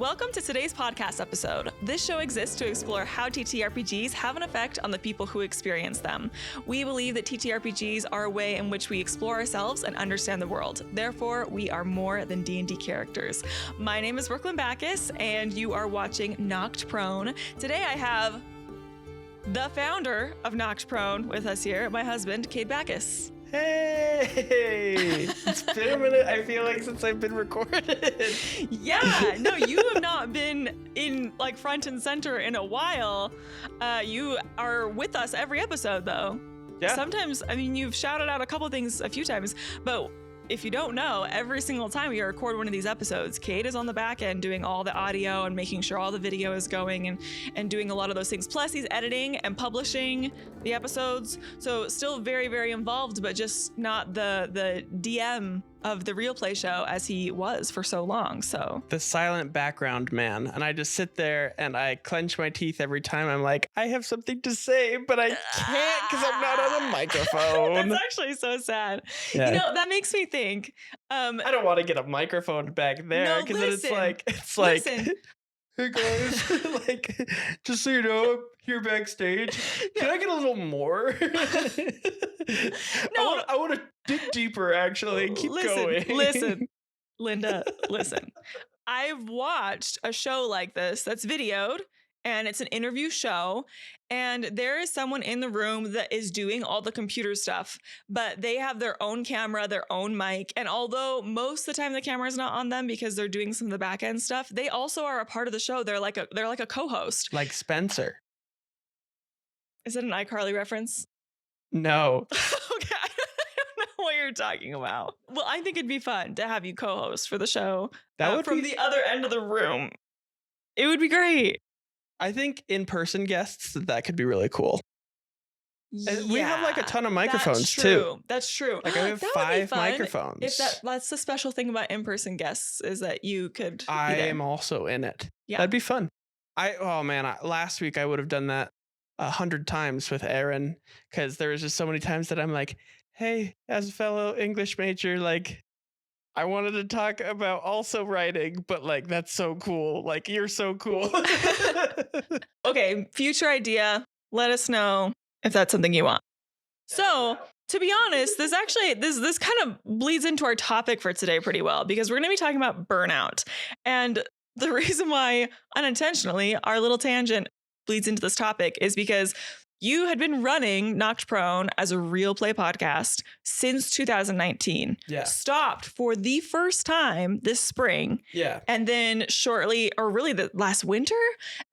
Welcome to today's podcast episode. This show exists to explore how TTRPGs have an effect on the people who experience them. We believe that TTRPGs are a way in which we explore ourselves and understand the world. Therefore, we are more than D&D characters. My name is Brooklyn Backus, and you are watching Knocked Prone. Today I have the founder of Knocked Prone with us here, my husband, Kade Backus. Hey! It's been a minute, I feel like, since I've been recorded. Yeah, no, you have not been in like front and center in a while. You are with us every episode, though. Yeah. Sometimes, I mean, you've shouted out a couple things a few times, but if you don't know, every single time we record one of these episodes, Kade is on the back end doing all the audio and making sure all the video is going and doing a lot of those things. Plus, he's editing and publishing the episodes. So still very, very involved, but just not the DM of the Real Play show as he was for so long. So the silent background man. And I just sit there and I clench my teeth every time. I'm like, I have something to say, but I can't because I'm not on a microphone. That's actually so sad. Yeah. You know, that makes me think. I don't want to get a microphone back there because then it's like, hey guys, like, just so you know, I'm here backstage. Can I get a little more? No, I want to dig deeper, actually, and keep going. Listen, Linda, listen. I've watched a show like this that's videoed, and it's an interview show, and there is someone in the room that is doing all the computer stuff, but they have their own camera, their own mic, and although most of the time the camera is not on them because they're doing some of the back end stuff, they also are a part of the show. They're like a co-host. Like Spencer. Is it an iCarly reference? No. Okay, I don't know what you're talking about. Well, I think it'd be fun to have you co-host for the show. That would from be the other end of the room. It would be great. I think in-person guests, that could be really cool. Yeah, We have like a ton of microphones that's true. too. That's true. Like I have That would be 5 fun. microphones. If that's the special thing about in-person guests is that you could. I be there. am also in it. Yeah. That'd be fun. Last week I would have done that 100 times with Aaron because there was just so many times that I'm like, hey, as a fellow English major, like I wanted to talk about also writing, but like that's so cool. Like you're so cool. Okay, future idea. Let us know if that's something you want. So, to be honest, this kind of bleeds into our topic for today pretty well because we're going to be talking about burnout. And the reason why unintentionally our little tangent bleeds into this topic is because you had been running Knocked Prone as a Real Play podcast since 2019. Yeah. Stopped for the first time this spring. Yeah. And then shortly, or really the last winter,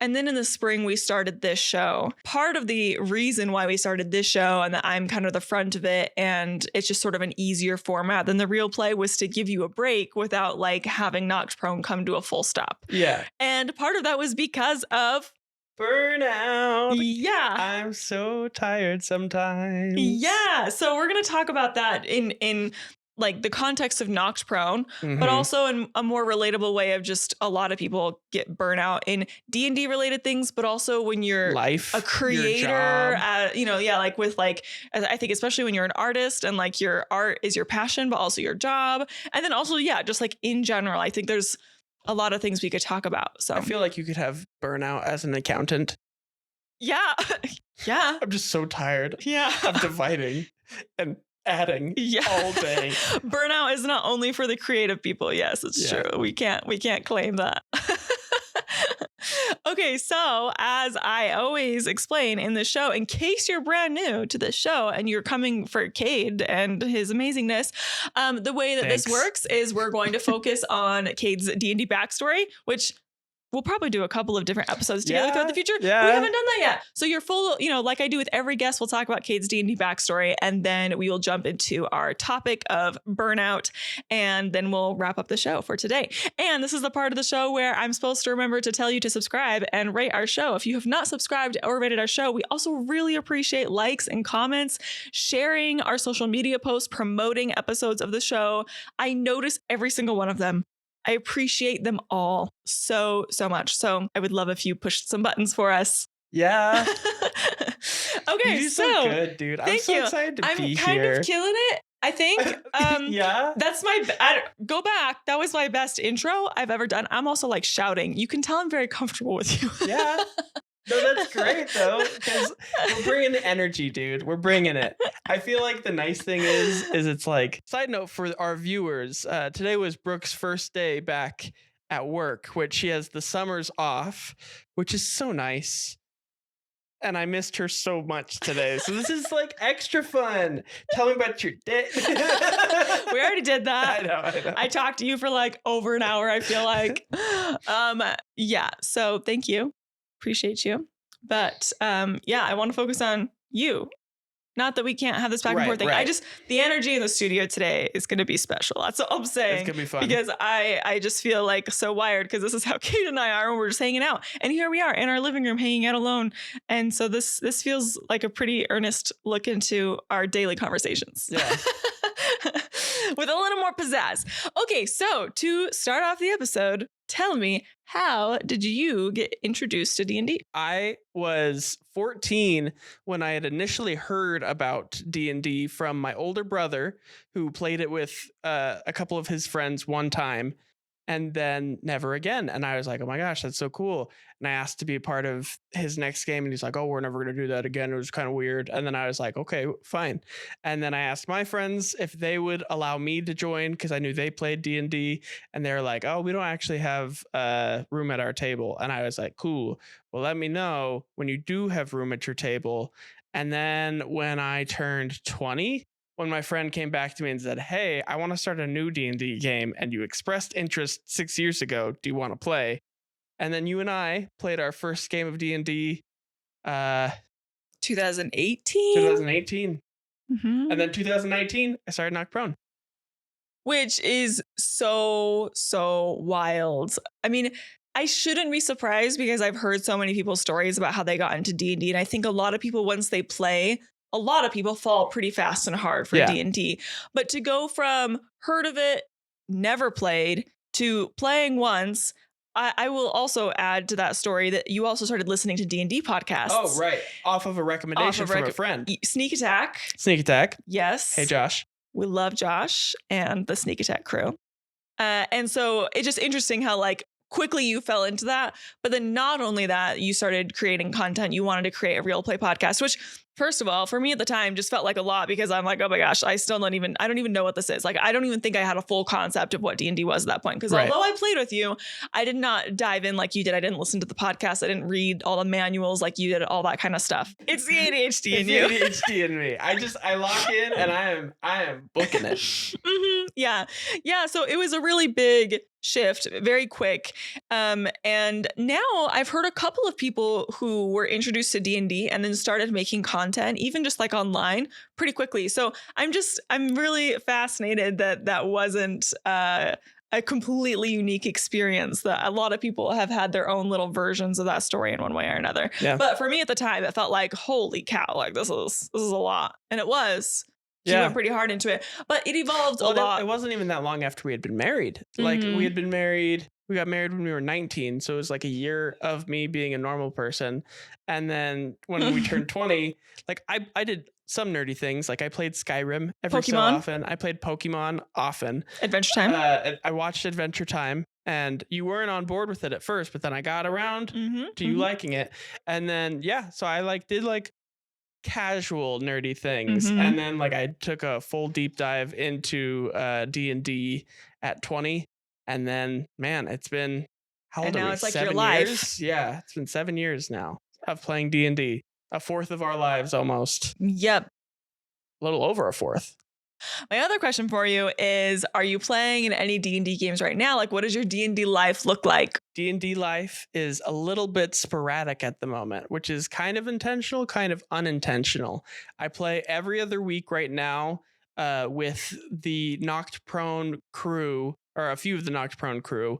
and then in the spring, we started this show. Part of the reason why we started this show and that I'm kind of the front of it and it's just sort of an easier format than the Real Play was to give you a break without like having Knocked Prone come to a full stop. Yeah. And part of that was because of Burnout. Yeah. I'm so tired sometimes. Yeah. So we're going to talk about that in like the context of Knocked Prone, but also in a more relatable way of just a lot of people get burnout in D&D related things, but also when you're a creator, like with like, I think especially when you're an artist and like your art is your passion, but also your job. And then also, just like in general, I think there's a lot of things we could talk about. So I feel like you could have burnout as an accountant. Yeah. Yeah. I'm just so tired. Yeah. of dividing and adding all day. Burnout is not only for the creative people. Yes, it's true. We can't claim that. Okay, so as I always explain in the show, in case you're brand new to this show and you're coming for Kade and his amazingness, the way that this works is we're going to focus on Kade's D&D backstory, which we'll probably do a couple of different episodes together throughout the future. Yeah. We haven't done that yet. So you're full, like I do with every guest, we'll talk about Kade's D&D backstory, and then we will jump into our topic of burnout, and then we'll wrap up the show for today. And this is the part of the show where I'm supposed to remember to tell you to subscribe and rate our show. If you have not subscribed or rated our show, we also really appreciate likes and comments, sharing our social media posts, promoting episodes of the show. I notice every single one of them. I appreciate them all so, so much. So I would love if you pushed some buttons for us. Yeah. Okay, you do so good, dude. I'm so excited to be here. I'm kind of killing it. I think Yeah. that's go back. That was my best intro I've ever done. I'm also like shouting. You can tell I'm very comfortable with you. Yeah. No, that's great though, because we're bringing the energy, dude. We're bringing it. I feel like the nice thing is it's like, side note for our viewers, today was Brooke's first day back at work, which she has the summers off, which is so nice. And I missed her so much today. So this is like extra fun. Tell me about your day. We already did that. I know. I talked to you for like over an hour, I feel like. Yeah. So thank you. Appreciate you. But yeah, I want to focus on you. Not that we can't have this back and forth thing. Right. The energy in the studio today is going to be special. That's all I'm saying. It's going to be fun. Because I just feel like so wired because this is how Kate and I are when we're just hanging out. And here we are in our living room hanging out alone. And so this feels like a pretty earnest look into our daily conversations. Yeah. With a little more pizzazz. Okay, so to start off the episode, tell me, how did you get introduced to D&D? I was 14 when I had initially heard about D&D from my older brother, who played it with a couple of his friends one time and then never again. And I was like, oh my gosh, that's so cool. And I asked to be a part of his next game. And he's like, oh, we're never going to do that again. It was kind of weird. And then I was like, okay, fine. And then I asked my friends if they would allow me to join because I knew they played D&D. And they're like, oh, we don't actually have room at our table. And I was like, cool. Well, let me know when you do have room at your table. And then when I turned 20, when my friend came back to me and said, hey, I want to start a new D&D game and you expressed interest 6 years ago. Do you want to play? And then you and I played our first game of D&D 2018? 2018. Mm-hmm. And then 2019, I started Knocked Prone. Which is so wild. I mean, I shouldn't be surprised because I've heard so many people's stories about how they got into D&D. And I think a lot of people, once they play, a lot of people fall pretty fast and hard for D&D. But to go from heard of it, never played, to playing once, I will also add to that story that you also started listening to D&D podcasts. Oh, right. Off of a recommendation from a friend. Sneak Attack. Sneak Attack. Yes. Hey, Josh. We love Josh and the Sneak Attack crew. And so it's just interesting how like quickly you fell into that. But then not only that, you started creating content. You wanted to create a real play podcast, which first of all, for me at the time just felt like a lot because I'm like, oh my gosh, I don't even know what this is. Like, I don't even think I had a full concept of what D&D was at that point. Because although I played with you, I did not dive in like you did. I didn't listen to the podcast. I didn't read all the manuals like you did, all that kind of stuff. It's the ADHD in you. It's the ADHD in me. I lock in and I am booking it. Mm-hmm. Yeah. Yeah. So it was a really big shift, very quick. And now I've heard a couple of people who were introduced to D&D and then started making content, even just like online, pretty quickly. So I'm really fascinated that wasn't a completely unique experience, that a lot of people have had their own little versions of that story in one way or another. Yeah. But for me at the time, it felt like, holy cow, like this is a lot. And it was. She went pretty hard into it, but it evolved a lot. It wasn't even that long after we had been married. Like we had been married. We got married when we were 19. So it was like a year of me being a normal person. And then when we turned 20, like I did some nerdy things. Like I played Skyrim every so often. I played Pokemon often. Adventure Time. I watched Adventure Time. And you weren't on board with it at first, but then I got around to you liking it. And then, so I did casual nerdy things, and then I took a full deep dive into D&D at 20, and then it's been how old are we? It's like 7 your life. years? Yeah, it's been 7 years now of playing D&D, a fourth of our lives almost. Yep, a little over a fourth. My other question for you is, are you playing in any D&D games right now? Like, what does your D&D life look like? D&D life is a little bit sporadic at the moment, which is kind of intentional, kind of unintentional. I play every other week right now with the Knocked Prone crew, or a few of the Knocked Prone crew.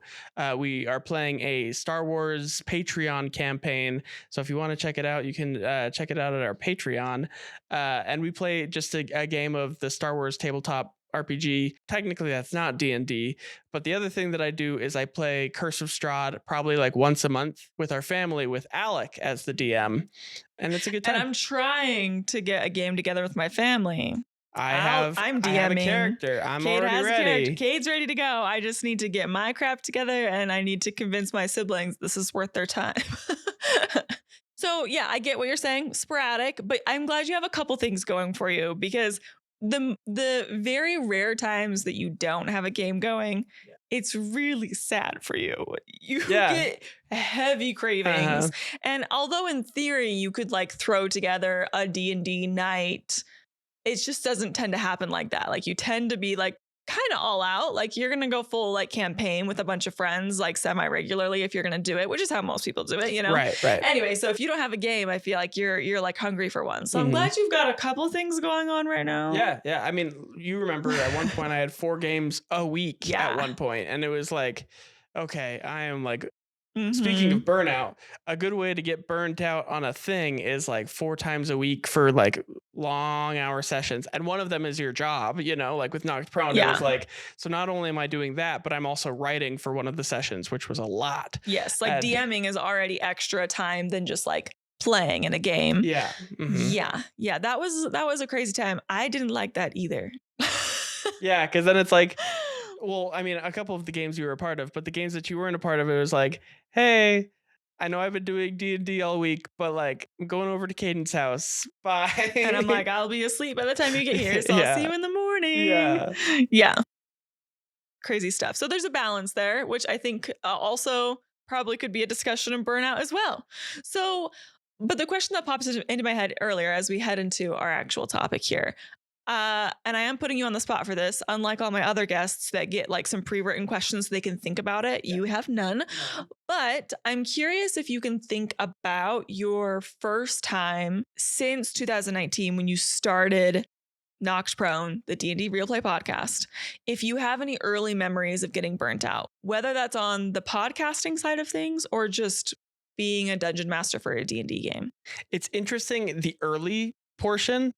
We are playing a Star Wars Patreon campaign. So if you want to check it out, you can check it out at our Patreon. And we play just a game of the Star Wars tabletop RPG. Technically, that's not D&D. But the other thing that I do is I play Curse of Strahd probably once a month with our family, with Alec as the DM. And it's a good time. And I'm trying to get a game together with my family. I'm I have a DMing. character. I'm Kade already has a character. ready. Cade's ready to go. I just need to get my crap together and I need to convince my siblings this is worth their time. So yeah, I get what you're saying, sporadic, but I'm glad you have a couple things going for you because the very rare times that you don't have a game going, it's really sad for you. You get heavy cravings. And although in theory you could like throw together a D&D night, it just doesn't tend to happen like that. Like you tend to be like kind of all out. Like you're going to go full like campaign with a bunch of friends, like semi-regularly if you're going to do it, which is how most people do it, you know? Right. Anyway, so if you don't have a game, I feel like you're like hungry for one. So I'm glad you've got a couple things going on right now. Yeah. I mean, you remember at one point I had 4 games a week at one point, and it was like, okay, I am like, speaking of burnout, a good way to get burnt out on a thing is like 4 times a week for like long hour sessions. And one of them is your job, you know, like with Knocked Prone. It was like, so not only am I doing that, but I'm also writing for one of the sessions, which was a lot. Yes. Like DMing is already extra time than just like playing in a game. Yeah. Yeah. That was a crazy time. I didn't like that either. Yeah. Cause then it's like, well, I mean, a couple of the games you were a part of, but the games that you weren't a part of, it was like, hey, I know I've been doing D&D all week, but like I'm going over to Caden's house. Bye. And I'm like, I'll be asleep by the time you get here. So I'll see you in the morning. Yeah. Crazy stuff. So there's a balance there, which I think also probably could be a discussion in burnout as well. So, but the question that pops into my head earlier as we head into our actual topic here, and I am putting you on the spot for this, unlike all my other guests that get like some pre-written questions so they can think about it. You have none. But I'm curious if you can think about your first time since 2019 when you started Knocked Prone, the D&D Real Play podcast. If you have any early memories of getting burnt out, whether that's on the podcasting side of things or just being a dungeon master for a D&D game. It's interesting. The early portion,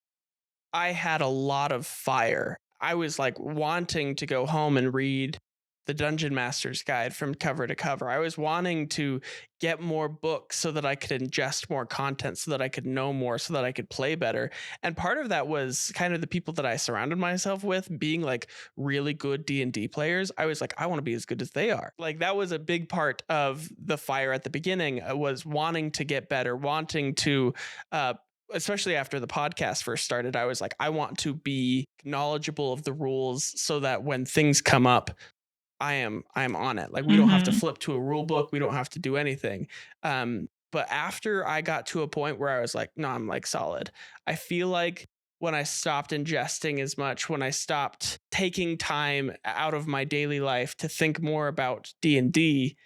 I had a lot of fire. I was like wanting to go home and read the Dungeon Master's Guide from cover to cover. I was wanting to get more books so that I could ingest more content, so that I could know more, so that I could play better. And part of that was kind of the people that I surrounded myself with being like really good D&D players. I was like, I want to be as good as they are. Like that was a big part of the fire at the beginning, was wanting to get better, wanting to, especially after the podcast first started, I was like, I want to be knowledgeable of the rules so that when things come up, I'm on it. Like we don't have to flip to a rule book. We don't have to do anything. But after I got to a point where I was like, no, I'm like solid. I feel like when I stopped ingesting as much, when I stopped taking time out of my daily life to think more about D&D,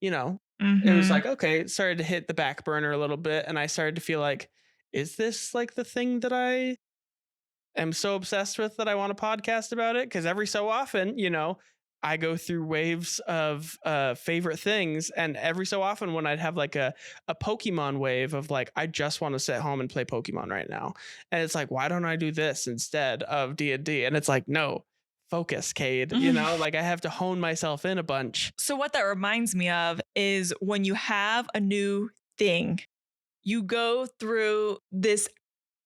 you know, it was like, okay, it started to hit the back burner a little bit. And I started to feel like, is this like the thing that I am so obsessed with that I want to podcast about it? Because every so often, you know, I go through waves of favorite things. And every so often when I'd have like a Pokemon wave of like, I just want to sit home and play Pokemon right now. And it's like, why don't I do this instead of D&D? And it's like, no, focus, Kade. You know, like I have to hone myself in a bunch. So what that reminds me of is when you have a new thing, you go through this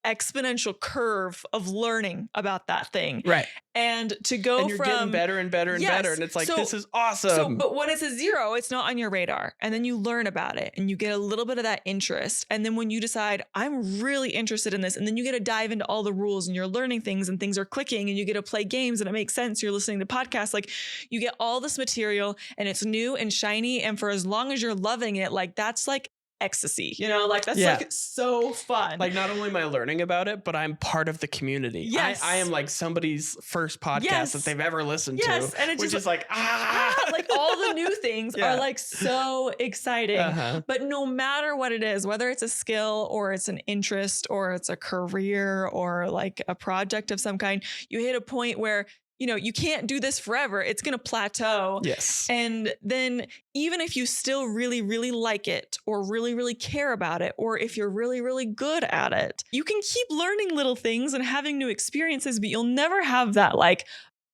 exponential curve of learning about that thing. Right. And to go and you're from getting better and better and better. And it's like, this is awesome. So, but when it's a 0, it's not on your radar. And then you learn about it and you get a little bit of that interest. And then when you decide, I'm really interested in this, and then you get to dive into all the rules and you're learning things and things are clicking and you get to play games and it makes sense. You're listening to podcasts. Like you get all this material and it's new and shiny. And for as long as you're loving it, like that's like ecstasy, you know, like that's like so fun. Like not only am I learning about it, but I'm part of the community. Yes. I am like somebody's first podcast that they've ever listened to. And it's which just is like, like all the new things are like so exciting. But no matter what it is, whether it's a skill or it's an interest or it's a career or like a project of some kind, you hit a point where you know, you can't do this forever. It's going to plateau. Yes. And then even if you still really, really like it or really, really care about it, or if you're really, really good at it, you can keep learning little things and having new experiences, but you'll never have that like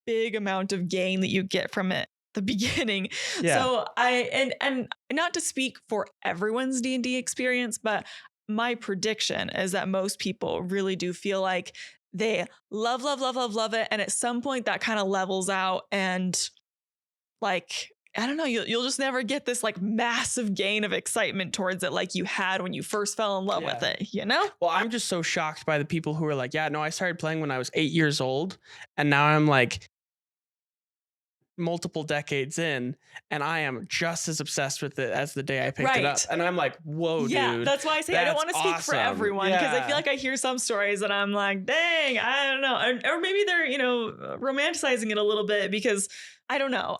big amount of gain that you get from it at the beginning. Yeah. So and not to speak for everyone's D&D experience, but my prediction is that most people really do feel like they love, love, love, love, love it. And at some point that kind of levels out and like, I don't know, you'll just never get this like massive gain of excitement towards it like you had when you first fell in love with it, you know? Well, I'm just so shocked by the people who are like, yeah, no, I started playing when I was 8 years old, and now I'm like multiple decades in, and I am just as obsessed with it as the day I picked it up. And I'm like, whoa, dude. That's why I say I don't want to speak for everyone, because I feel like I hear some stories and I'm like, dang, I don't know. Or maybe they're, romanticizing it a little bit, because I don't know.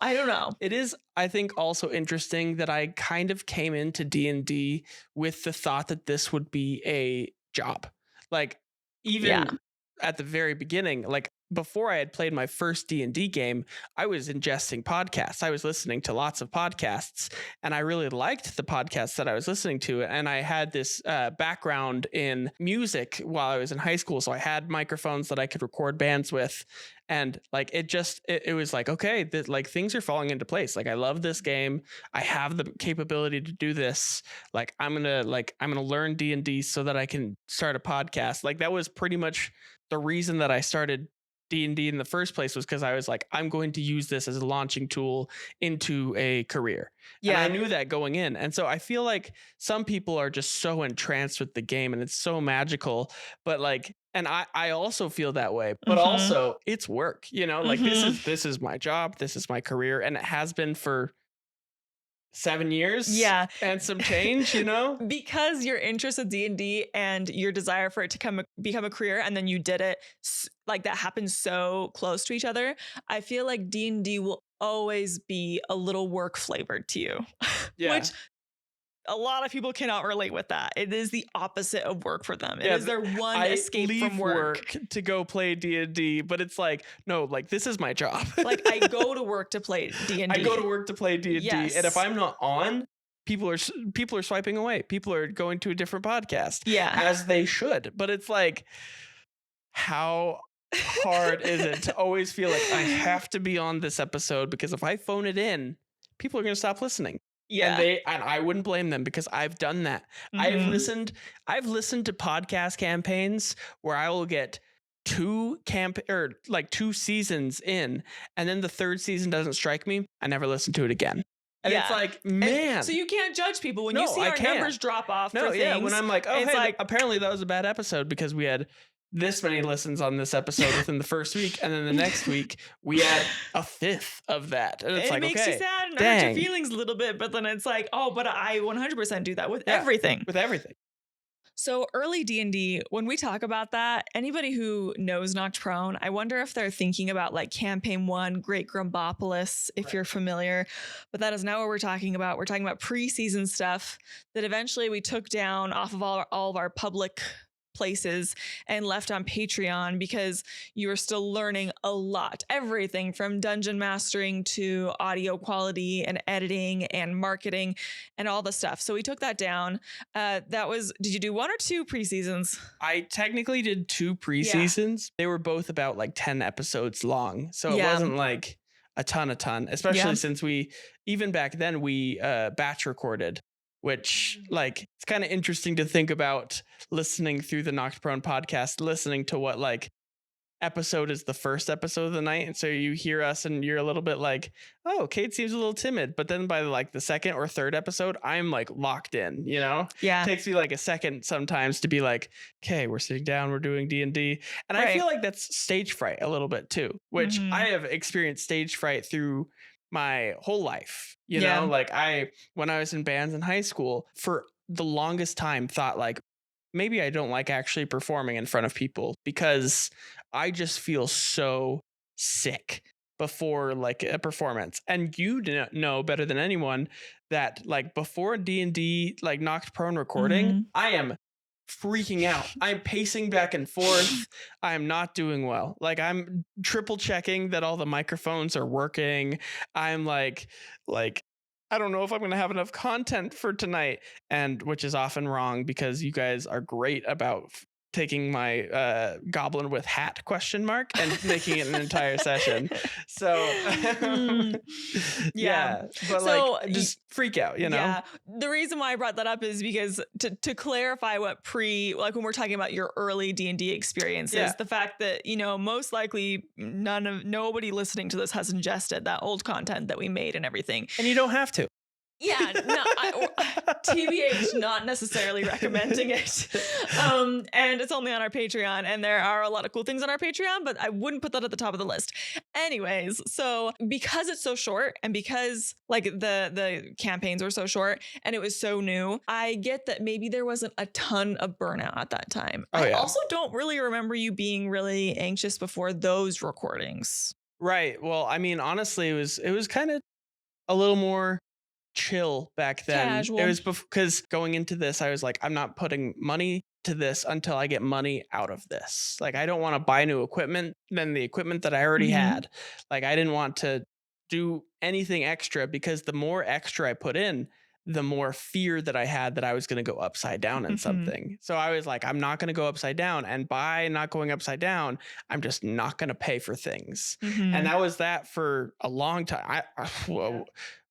It is, I think, also interesting that I kind of came into D&D with the thought that this would be a job. Like, even at the very beginning, like before I had played my first D&D game, I was ingesting podcasts. I was listening to lots of podcasts, and I really liked the podcasts that I was listening to. And I had this background in music while I was in high school. So I had microphones that I could record bands with. And like, it was like, okay, like things are falling into place. Like, I love this game. I have the capability to do this. Like, I'm going to learn D&D so that I can start a podcast. Like, that was pretty much the reason that I started D&D in the first place, was because I was like, I'm going to use this as a launching tool into a career. Yeah. And I knew that going in. And so I feel like some people are just so entranced with the game and it's so magical, but like, and I also feel that way, but also it's work, like this is my job. This is my career. And it has been for 7 years. Yeah. And some change, because your interest in D&D and your desire for it to become a career, and then you did it like that happened so close to each other. I feel like D&D will always be a little work flavored to you, which a lot of people cannot relate with that. It is the opposite of work for them. It is their one escape from work to go play D&D, but it's like, no, like this is my job. Like, I go to work to play D&D. I go to work to play D&D, and if I'm not on, people are swiping away. People are going to a different podcast. Yeah, as they should. But it's like, how hard is it to always feel like I have to be on this episode, because if I phone it in, people are going to stop listening. Yeah. And I wouldn't blame them, because I've done that. I've listened to podcast campaigns where I will get two seasons in, and then the third season doesn't strike me. I never listen to it again. And it's like, man. And so you can't judge people when you see our numbers drop off for things. Yeah, when I'm like, oh, hey, apparently that was a bad episode because we had this many listens on this episode within the first week, and then the next week we had a fifth of that, and it's like, makes okay, you sad and hurts your feelings a little bit, but then it's like, oh, but I 100% do that with everything. So early D&D, when we talk about that, anybody who knows Noct Prone, I wonder if they're thinking about like Campaign 1, Great Grumbopolis, if you're familiar. But that is not what we're talking about. We're talking about pre-season stuff that eventually we took down off of all of our public places and left on Patreon, because you are still learning a lot. Everything from dungeon mastering to audio quality and editing and marketing and all the stuff. So we took that down. Did you do 1 or 2 pre-seasons? I technically did 2 pre-seasons. They were both about like 10 episodes long. So it wasn't like a ton, especially since even back then we batch recorded, which like, it's kind of interesting to think about listening through the Noct Prone podcast, listening to what like episode is the first episode of the night. And so you hear us and you're a little bit like, oh, Kate seems a little timid. But then by like the second or third episode, I'm like locked in, Yeah. It takes me like a second sometimes to be like, okay, we're sitting down, we're doing D&D. And I feel like that's stage fright a little bit too, which I have experienced stage fright through my whole life, know, like when I was in bands in high school, for the longest time thought like, maybe I don't like actually performing in front of people, because I just feel so sick before like a performance. And you know better than anyone that like before D&D, like Noct Prone recording, I am freaking out. I'm pacing back and forth. I'm not doing well. Like, I'm triple checking that all the microphones are working. I'm like I don't know if I'm going to have enough content for tonight, and which is often wrong, because you guys are great about taking my goblin with hat ? And making it an entire session. So yeah, but So, like just freak out, you know? Yeah. The reason why I brought that up is because to clarify what like when we're talking about your early D&D experiences, the fact that, you know, most likely nobody listening to this has ingested that old content that we made and everything. And you don't have to. Yeah, no, TBH, not necessarily recommending it. And it's only on our Patreon, and there are a lot of cool things on our Patreon, but I wouldn't put that at the top of the list. Anyways, so because it's so short and because like the campaigns were so short and it was so new, I get that maybe there wasn't a ton of burnout at that time. I also don't really remember you being really anxious before those recordings. Right. Well, I mean, honestly, it was kind of a little more chill back then. Casual. It was because going into this, I was like, I'm not putting money to this until I get money out of this. Like, I don't want to buy new equipment than the equipment that I already had. Like, I didn't want to do anything extra because the more extra I put in, the more fear that I had that I was going to go upside down in something. So I was like, I'm not going to go upside down. And by not going upside down, I'm just not going to pay for things. And that was that for a long time.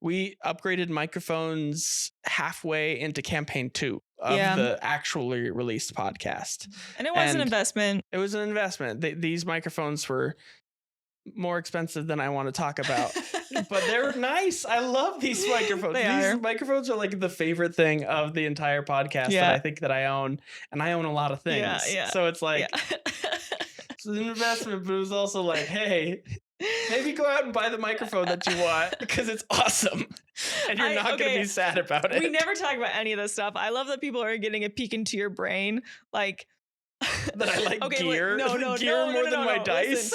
We upgraded microphones halfway into campaign 2 of the actually released podcast. And it was an investment. It was an investment. These microphones were more expensive than I want to talk about, but they're nice. I love these microphones. These microphones are like the favorite thing of the entire podcast that I think that I own, and I own a lot of things. So it's like, it's an investment, but it was also like, hey, maybe go out and buy the microphone that you want because it's awesome and you're not going to be sad about it. We never talk about any of this stuff. I love that people are getting a peek into your brain. Like, that I like gear. Gear more than my dice.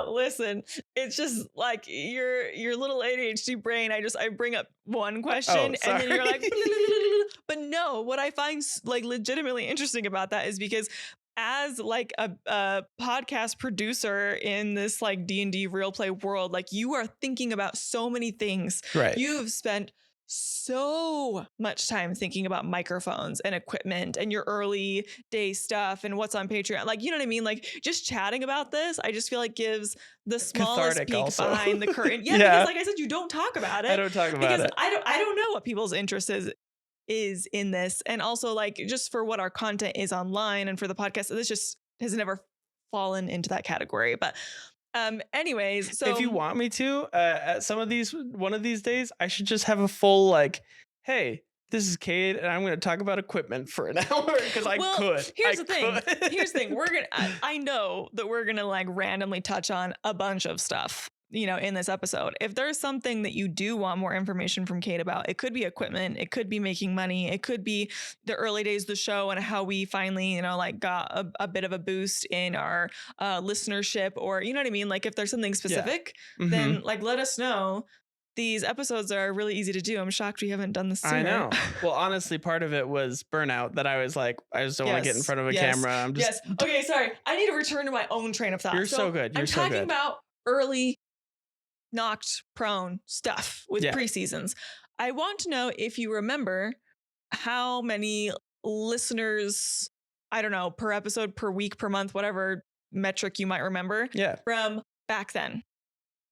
Listen. It's just like your little ADHD brain. I bring up one question and then you're like, but no, what I find like legitimately interesting about that is because as like a podcast producer in this like D&D real play world, like you are thinking about so many things. Right. You've spent so much time thinking about microphones and equipment and your early day stuff and what's on Patreon. Like, you know what I mean? Like just chatting about this, I just feel like gives the smallest cathartic peek also. behind the curtain. Because like I said, you don't talk about it. I don't talk about it. I don't know what people's interest is in this. And also like just for what our content is online and for the podcast, this just has never fallen into that category. But anyways, so if you want me to, at one of these days, I should just have a full like, hey, this is Kade, and I'm going to talk about equipment for an hour because I could. Here's the thing. I know that we're going to like randomly touch on a bunch of stuff, you know, in this episode. If there's something that you do want more information from Kade about, it could be equipment, it could be making money, it could be the early days of the show and how we finally, you know, like got a bit of a boost in our listenership, or, you know what I mean? Like if there's something specific, then like let us know. These episodes are really easy to do. I'm shocked we haven't done this sooner. I know. Well, honestly, part of it was burnout that I was like, I just don't want to get in front of a camera. I'm just Okay, sorry. I need to return to my own train of thought. You're so good. I'm talking about early knocked prone stuff with preseasons. I want to know if you remember how many listeners, I don't know, per episode, per week, per month, whatever metric you might remember from back then.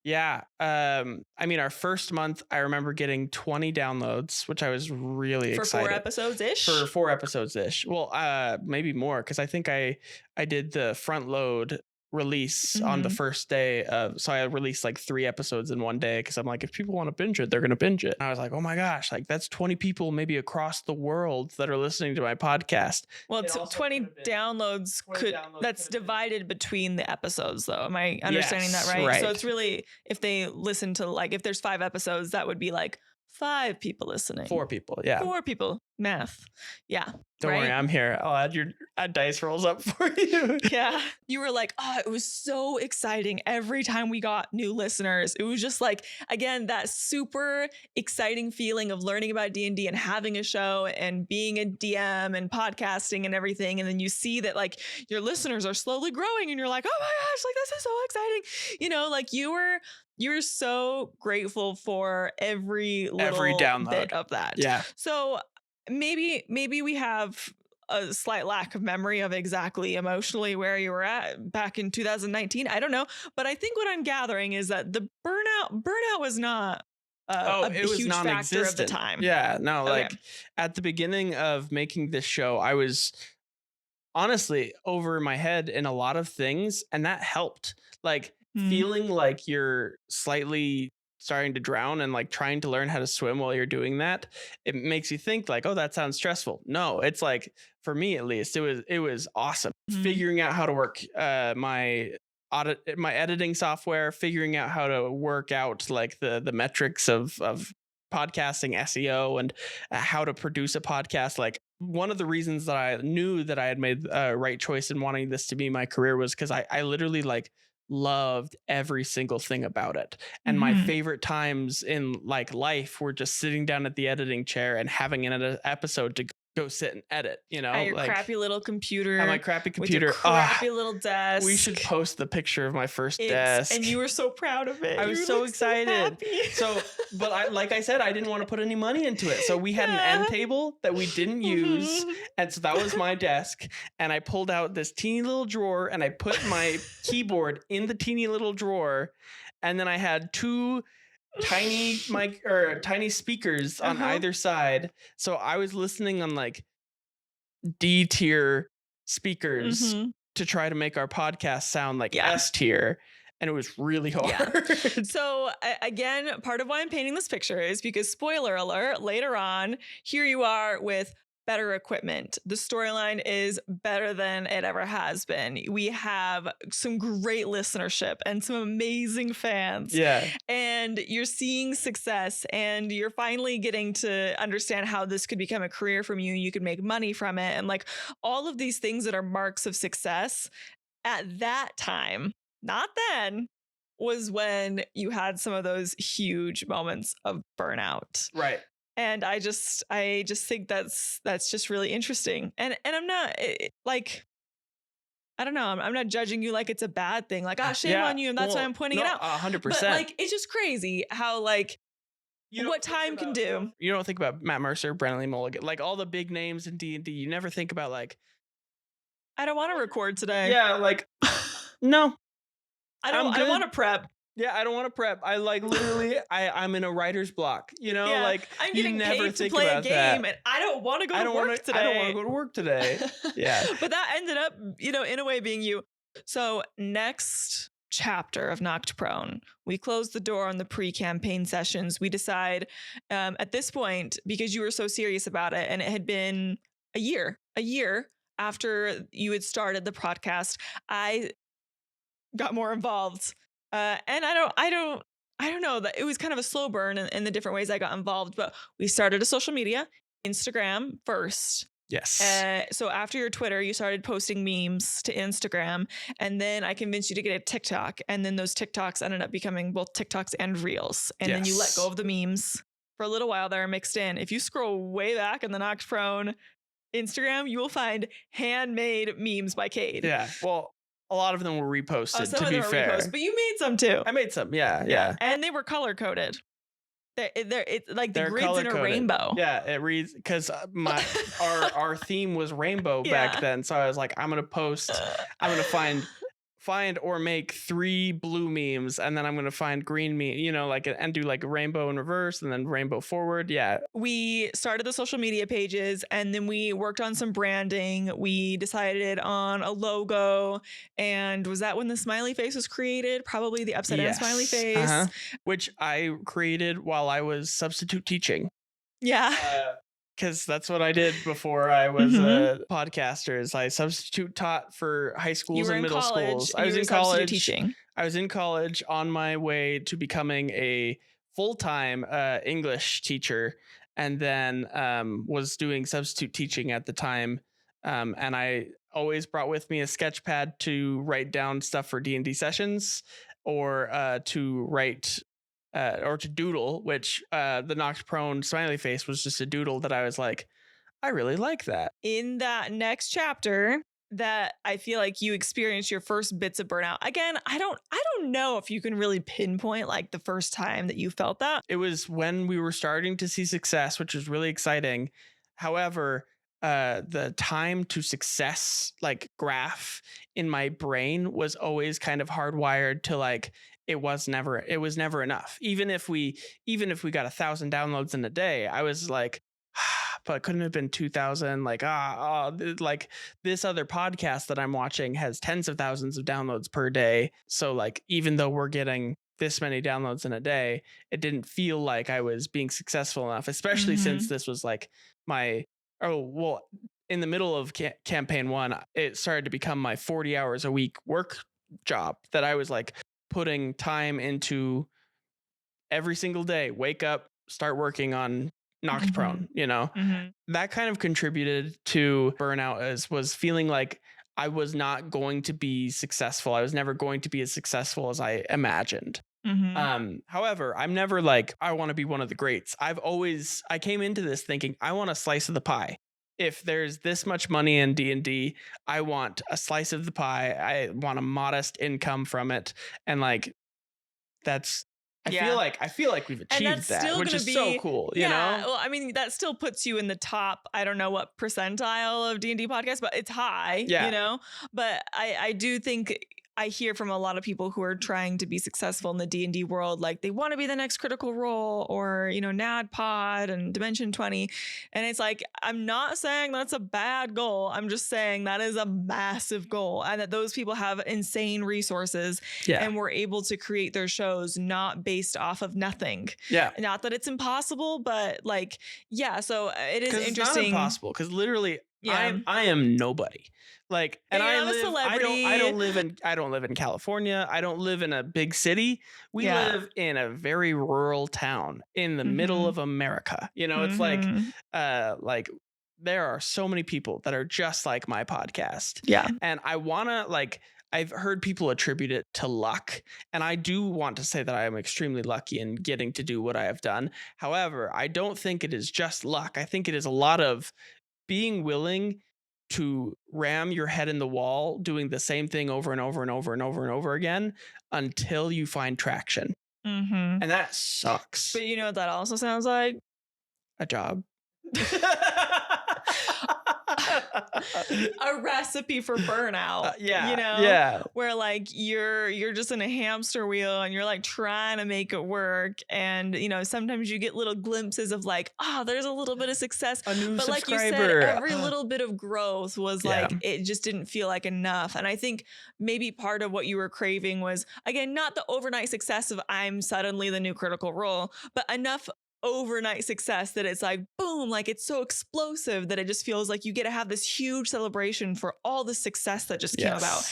Yeah. I mean, our first month, I remember getting 20 downloads, which I was really excited. For 4 episodes-ish? For 4 episodes-ish. Well, maybe more, because I think I did the front load release on the first day so I released like 3 episodes in one day because I'm like, if people want to binge it, they're gonna binge it. And I was like, oh my gosh, like that's 20 people maybe across the world that are listening to my podcast. Well, 20 downloads that's divided between the episodes though. Am I understanding that right? So it's really, if they listen to like, if there's 5 episodes, that would be like 5 people listening. 4 people. 4 people. Math. Yeah. Don't worry, I'm here. I'll add your dice rolls up for you. Yeah. You were like, oh, it was so exciting every time we got new listeners. It was just like, again, that super exciting feeling of learning about D&D and having a show and being a DM and podcasting and everything. And then you see that like your listeners are slowly growing and you're like, oh my gosh, like this is so exciting. You know, like you were so grateful for every download bit of that. Yeah. So maybe we have a slight lack of memory of exactly emotionally where you were at back in 2019. I don't know. But I think what I'm gathering is that the burnout was not a it was huge factor of the non-existent. time. Yeah, no, Okay. like at the beginning of making this show, I was honestly over my head in a lot of things, and that helped. Like feeling like you're slightly starting to drown and like trying to learn how to swim while you're doing that, it makes you think like, oh, that sounds stressful. No, it's like, for me at least, it was awesome. Figuring out how to work my editing software, figuring out how to work out like the metrics of podcasting SEO, and how to produce a podcast. Like, one of the reasons that I knew that I had made a right choice in wanting this to be my career was because I literally like loved every single thing about it. And my favorite times in like life were just sitting down at the editing chair and having an episode to go sit and edit, At your like crappy little computer. on my crappy With computer. your crappy little desk. We should post the picture of my first desk. And you were so proud of it. I was You so looked excited. happy. But like I said, I didn't want to put any money into it. So we had an end table that we didn't use. And so that was my desk. And I pulled out this teeny little drawer and I put my keyboard in the teeny little drawer. And then I had two tiny speakers on either side. So I was listening on like D tier speakers to try to make our podcast sound like S tier. And it was really hard. Yeah. So again, part of why I'm painting this picture is because, spoiler alert, later on, here you are with better equipment. The storyline is better than it ever has been. We have some great listenership and some amazing fans. Yeah. And you're seeing success, and you're finally getting to understand how this could become a career from you. You could make money from it. And like all of these things that are marks of success at that time, not then, was when you had some of those huge moments of burnout. Right. And I just think that's just really interesting. And I'm not like, I don't know, I'm not judging you like it's a bad thing. Like, shame on you, and that's why I'm pointing it out. 100%. But like, it's just crazy how like what time can do. You don't think about Matt Mercer, Brennan Lee Mulligan, like all the big names in D&D. You never think about like, I don't want to record today. Yeah, like no. I don't want to prep. Yeah, I don't want to prep. I like literally, I'm in a writer's block. Like I'm you getting never paid think to play about a game, and I don't want to go to work today. I don't want to go to work today. Yeah, but that ended up, in a way being you. So next chapter of Knocked Prone, we close the door on the pre-campaign sessions. We decide at this point, because you were so serious about it, and it had been a year after you had started the podcast, I got more involved. And I don't know, that it was kind of a slow burn in the different ways I got involved, but we started a social media, Instagram first. Yes. So after your Twitter, you started posting memes to Instagram, and then I convinced you to get a TikTok, and then those TikToks ended up becoming both TikToks and Reels. And then you let go of the memes for a little while there mixed in. If you scroll way back in the Knocked Prone Instagram, you will find handmade memes by Kade. Yeah. Well, a lot of them were reposted, to be fair. Reposted, but you made some too. I made some, yeah. And they were color coded. It's like the grids in a rainbow. Yeah, it reads, because our theme was rainbow back then. So I was like, I'm gonna find or make 3 blue memes, and then I'm gonna find green meme, and do like rainbow in reverse and then rainbow forward. Yeah. We started the social media pages, and then we worked on some branding. We decided on a logo, and was that when the smiley face was created? Probably the upside down smiley face, which I created while I was substitute teaching. Yeah. Because that's what I did before I was a podcaster. Is I substitute taught for high schools and middle schools. I was in college teaching. I was in college on my way to becoming a full-time English teacher, and then was doing substitute teaching at the time. And I always brought with me a sketch pad to write down stuff for D&D sessions, or to write or to doodle, which the Knocked Prone smiley face was just a doodle that I was like, I really like that. In that next chapter, that I feel like you experienced your first bits of burnout. Again, I don't know if you can really pinpoint like the first time that you felt that. It was when we were starting to see success, which was really exciting. However, the time to success like graph in my brain was always kind of hardwired to like it was never enough. Even if we got 1,000 downloads in a day, I was like, but it couldn't have been 2,000. Like like this other podcast that I'm watching has tens of thousands of downloads per day. So like even though we're getting this many downloads in a day, it didn't feel like I was being successful enough, especially since this was like my in the middle of campaign 1, it started to become my 40 hours a week work job that I was like putting time into every single day. Wake up, start working on Knocked Prone, that kind of contributed to burnout, as was feeling like I was not going to be successful. I was never going to be as successful as I imagined. However, I'm never like, I want to be one of the greats. I came into this thinking I want a slice of the pie. If there's this much money in D&D, I want a slice of the pie. I want a modest income from it. And like, I feel like we've achieved that, which is so cool, you know? Well, I mean, that still puts you in the top, I don't know what percentile of D&D podcasts, but it's high, But I do think I hear from a lot of people who are trying to be successful in the D&D world, like they want to be the next Critical Role or, NAD Pod and Dimension 20. And it's like, I'm not saying that's a bad goal. I'm just saying that is a massive goal, and that those people have insane resources and were able to create their shows not based off of nothing. Yeah. Not that it's impossible, but like, so it is interesting. It's not impossible because literally I am nobody. Like, and I don't live in California. I don't live in a big city. We live in a very rural town in the middle of America. It's like there are so many people that are just like my podcast. Yeah. And I want to I've heard people attribute it to luck, and I do want to say that I am extremely lucky in getting to do what I have done. However, I don't think it is just luck. I think it is a lot of being willing to ram your head in the wall, doing the same thing over and over and over and over and over again until you find traction. And that sucks. But you know what that also sounds like? A job. A recipe for burnout. Where like you're just in a hamster wheel and you're like trying to make it work, and sometimes you get little glimpses of like, there's a little bit of success, a new but subscriber. Like you said, every little bit of growth was like it just didn't feel like enough. And I think maybe part of what you were craving was, again, not the overnight success of I'm suddenly the new Critical Role, but enough overnight success that it's like boom, like it's so explosive that it just feels like you get to have this huge celebration for all the success that just came about.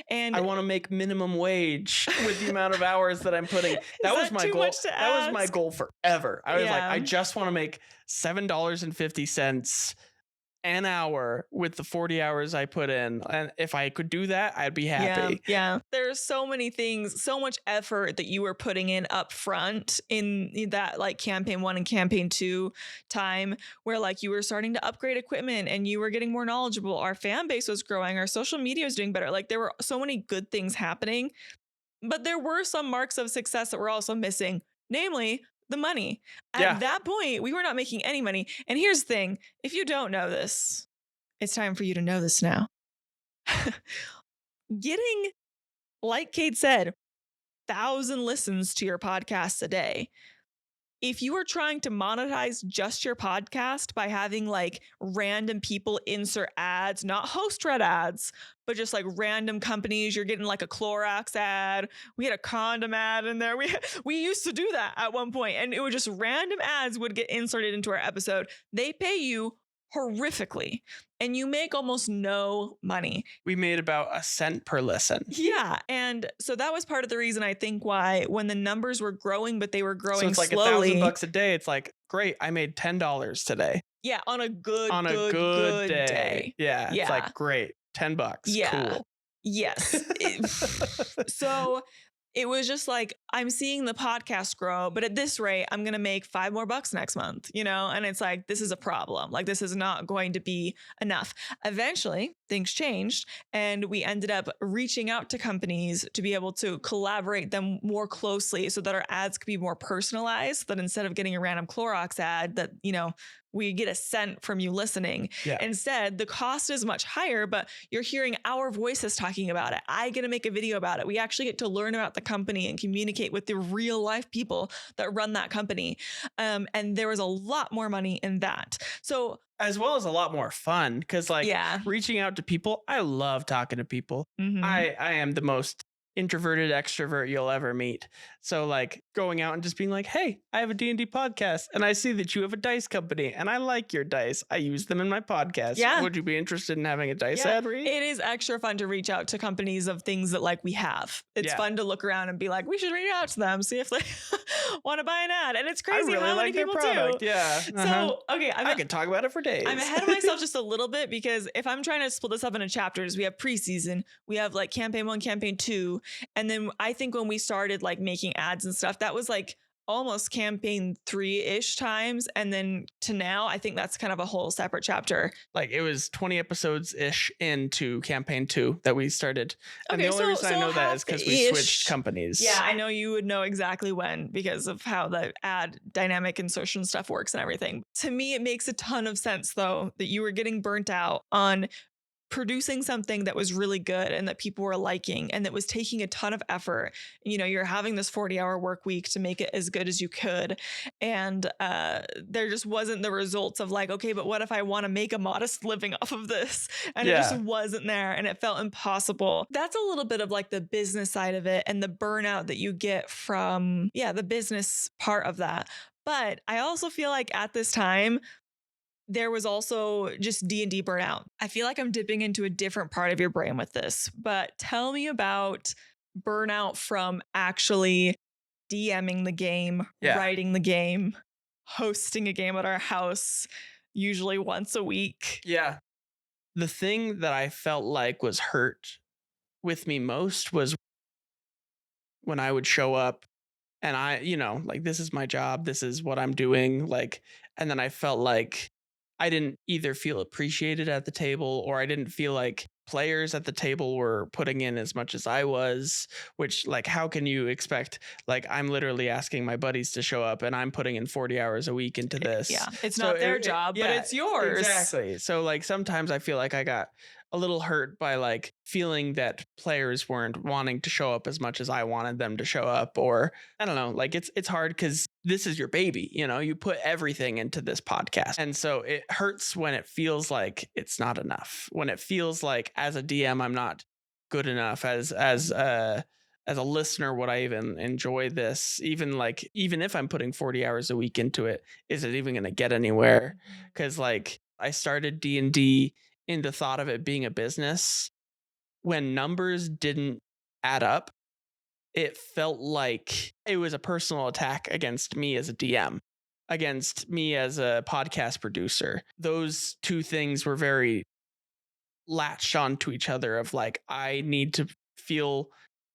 And I want to make minimum wage with the amount of hours that I'm putting. That was my goal. That was my goal forever. I was like, I just want to make $7.50 an hour with the 40 hours I put in. And if I could do that, I'd be happy. Yeah. There's so many things, so much effort that you were putting in up front in that like campaign 1 and campaign 2 time, where like you were starting to upgrade equipment and you were getting more knowledgeable. Our fan base was growing. Our social media was doing better. Like there were so many good things happening, but there were some marks of success that were also missing, namely the money. At that point, we were not making any money. And here's the thing. If you don't know this, it's time for you to know this now. Getting, like Kade said, 1,000 listens to your podcast a day. If you are trying to monetize just your podcast by having like random people insert ads, not host read ads, but just like random companies, you're getting like a Clorox ad. We had a condom ad in there. We used to do that at one point, and it was just random ads would get inserted into our episode. They pay you horrifically, and you make almost no money. We made about a cent per listen. Yeah. And so that was part of the reason I think why when the numbers were growing, but they were growing so it's like slowly. $1,000 a day. It's like, great, I made $10 today. Yeah. On a good day. Yeah. It's like, great, $10. Yeah. Cool. Yes. So it was just like, I'm seeing the podcast grow, but at this rate, I'm going to make $5 more next month, and it's like, this is a problem. Like, this is not going to be enough. Eventually, things changed, and we ended up reaching out to companies to be able to collaborate them more closely so that our ads could be more personalized, that instead of getting a random Clorox ad that, we get a cent from you listening. Yeah. Instead, the cost is much higher, but you're hearing our voices talking about it. I get to make a video about it. We actually get to learn about the company and communicate with the real life people that run that company. And there was a lot more money in that. So as well as a lot more fun, because like yeah. reaching out to people, I love talking to people. I am the most introverted extrovert you'll ever meet. So like going out and just being like, hey, I have a D&D podcast and I see that you have a dice company and I like your dice. I use them in my podcast. Yeah. Would you be interested in having a dice ad read? It is extra fun to reach out to companies of things that like we have. It's fun to look around and be like, we should reach out to them, see if they want to buy an ad. And it's crazy I really how like many people do. Yeah. So, okay. I could talk about it for days. I'm ahead of myself just a little bit because if I'm trying to split this up into chapters, we have preseason, we have like campaign 1, campaign 2. And then I think when we started like making ads and stuff, that was like almost campaign 3-ish times. And then to now, I think that's kind of a whole separate chapter. Like it was 20 episodes-ish into campaign 2 that we started. And the only reason I know that is because we switched companies. Yeah, I know you would know exactly when because of how the ad dynamic insertion stuff works and everything. To me, it makes a ton of sense, though, that you were getting burnt out on producing something that was really good and that people were liking and that was taking a ton of effort. You know, you're having this 40-hour work week to make it as good as you could. And there just wasn't the results of like, okay, but what if I want to make a modest living off of this? And it just wasn't there and it felt impossible. That's a little bit of like the business side of it and the burnout that you get from, the business part of that. But I also feel like at this time, there was also just D&D burnout. I feel like I'm dipping into a different part of your brain with this, but tell me about burnout from actually DMing the game, writing the game, hosting a game at our house, usually once a week. Yeah. The thing that I felt like was hurt with me most was when I would show up and I, like, this is my job, this is what I'm doing, like, and then I felt like I didn't either feel appreciated at the table or I didn't feel like players at the table were putting in as much as I was, which like, how can you expect, like, I'm literally asking my buddies to show up and I'm putting in 40 hours a week into this. Yeah. It's not their job, but it's yours. Exactly. So like, sometimes I feel like I got a little hurt by like feeling that players weren't wanting to show up as much as I wanted them to show up, or I don't know, like it's hard because this is your baby, you put everything into this podcast. And so it hurts when it feels like it's not enough, when it feels like as a DM, I'm not good enough as a listener. Would I even enjoy this? Even if I'm putting 40 hours a week into it, is it even going to get anywhere? Because like I started D&D in the thought of it being a business. When numbers didn't add up, it felt like it was a personal attack against me as a DM, against me as a podcast producer. Those two things were very latched onto each other of like, I need to feel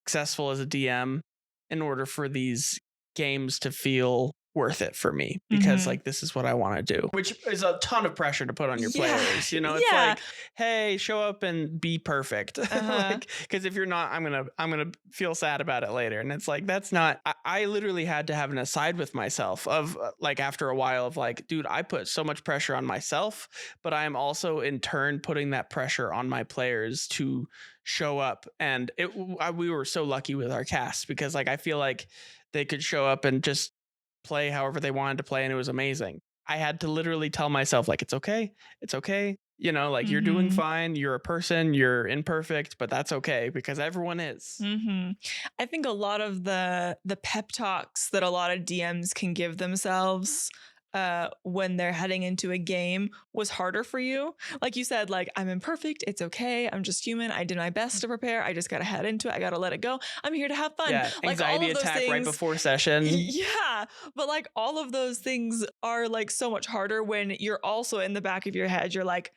successful as a DM in order for these games to feel worth it for me, because like this is what I want to do, which is a ton of pressure to put on your players. It's like, hey, show up and be perfect. Like, because if you're not, I'm gonna feel sad about it later. And it's like, that's not. I literally had to have an aside with myself of like, after a while of like, dude, I put so much pressure on myself, but I am also in turn putting that pressure on my players to show up. And we were so lucky with our cast because like I feel like they could show up and just play however they wanted to play, and it was amazing. I had to literally tell myself like, it's okay, like you're doing fine, you're a person, you're imperfect, but that's okay because everyone is. I think a lot of the pep talks that a lot of DMs can give themselves when they're heading into a game was harder for you. Like you said, like, I'm imperfect. It's okay. I'm just human. I did my best to prepare. I just got to head into it. I got to let it go. I'm here to have fun. Yeah, like anxiety attack things, right before session. Yeah. But like all of those things are like so much harder when you're also in the back of your head. You're like,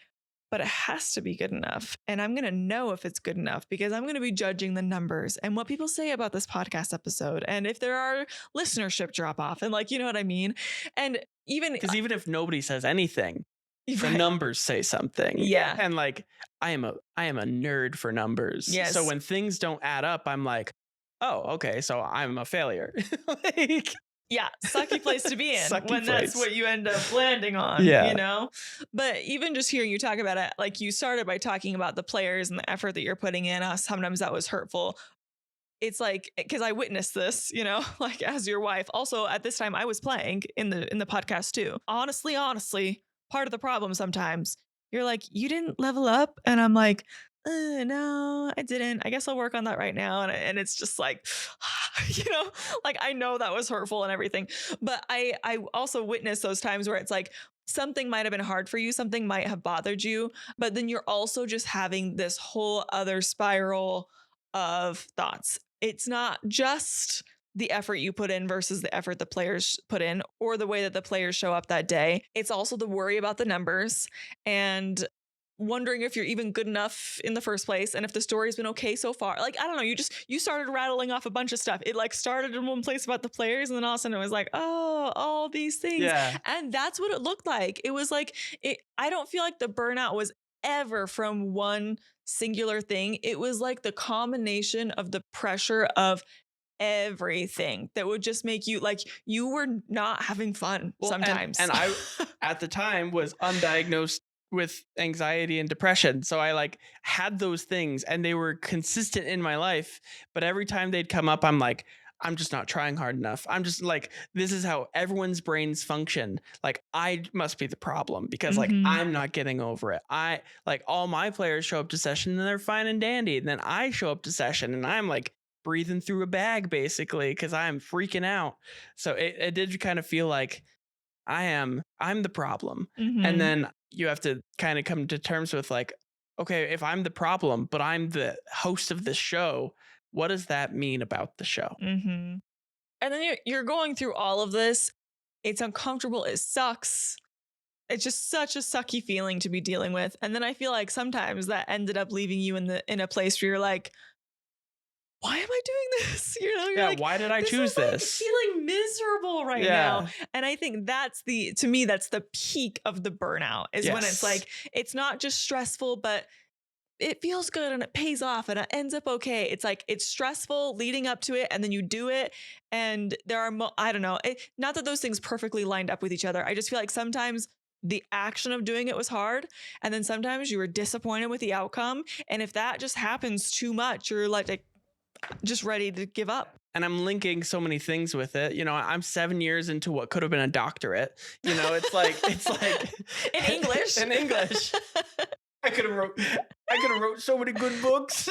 but it has to be good enough. And I'm going to know if it's good enough because I'm going to be judging the numbers and what people say about this podcast episode. And if there are listenership drop off and like, you know what I mean? And even if nobody says anything, the numbers say something. Yeah. And like, I am a nerd for numbers. Yes. So when things don't add up, I'm like, oh, okay. So I'm a failure. Like, Yeah, sucky place to be in Sucky when that's place. what you end up landing on, Yeah. you know? But even just hearing you talk about it, like you started by talking about the players and the effort that you're putting in, sometimes that was hurtful. It's like, because I witnessed this, you know, like as your wife. Also, at this time, I was playing in the podcast too. Honestly, part of the problem sometimes, you're like, you didn't level up. And I'm like, no, I didn't. I guess I'll work on that right now. And it's just like, you know, like I know that was hurtful and everything. But I also witnessed those times where it's like, something might have been hard for you, something might have bothered you, but then you're also just having this whole other spiral of thoughts. It's not just the effort you put in versus the effort the players put in or the way that the players show up that day. It's also the worry about the numbers and wondering if you're even good enough in the first place and if the story's been okay so far. Like, I don't know, you started rattling off a bunch of stuff. It like started in one place about the players and then all of a sudden it was like, oh, all these things. Yeah. And that's what it looked like. It was like, I don't feel like the burnout was ever from one singular thing. It was like the combination of the pressure of everything that would just make you like you were not having fun sometimes. And I at the time was undiagnosed with anxiety and depression. So I like had those things and they were consistent in my life. But every time they'd come up, I'm like, I'm just not trying hard enough. I'm just like, this is how everyone's brains function. Like, I must be the problem because like I'm not getting over it. I like all my players show up to session and they're fine and dandy. And then I show up to session and I'm like breathing through a bag basically because I'm freaking out. So it did kind of feel like I'm the problem. And then you have to kind of come to terms with like, okay, if I'm the problem, but I'm the host of this show, what does that mean about the show? And then you're going through all of this. It's uncomfortable. It sucks. It's just such a sucky feeling to be dealing with. And then I feel like sometimes that ended up leaving you in a place where you're like, why am I doing this? You know, you're like, why did I choose this? Like feeling miserable right now. And I think to me, that's the peak of the burnout is when it's like, it's not just stressful, but it feels good and it pays off and it ends up okay. It's like, it's stressful leading up to it and then you do it. And there are, I don't know, not that those things perfectly lined up with each other. I just feel like sometimes the action of doing it was hard. And then sometimes you were disappointed with the outcome. And if that just happens too much, you're like just ready to give up. And I'm linking so many things with it. You know, I'm 7 years into what could have been a doctorate. You know, it's like in English. In English. I could have wrote so many good books.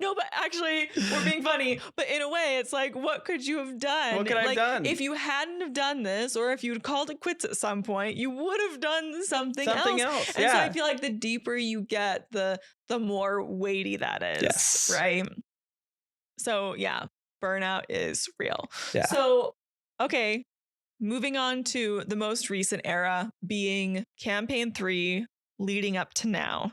No, but actually, we're being funny. But in a way, it's like, what could you have done? What could I have done? If you hadn't have done this, or if you'd called it quits at some point, you would have done something else. And so I feel like the deeper you get, the more weighty that is. Yes. Right? So yeah, burnout is real. Yeah. So, okay, moving on to the most recent era being campaign 3 leading up to now.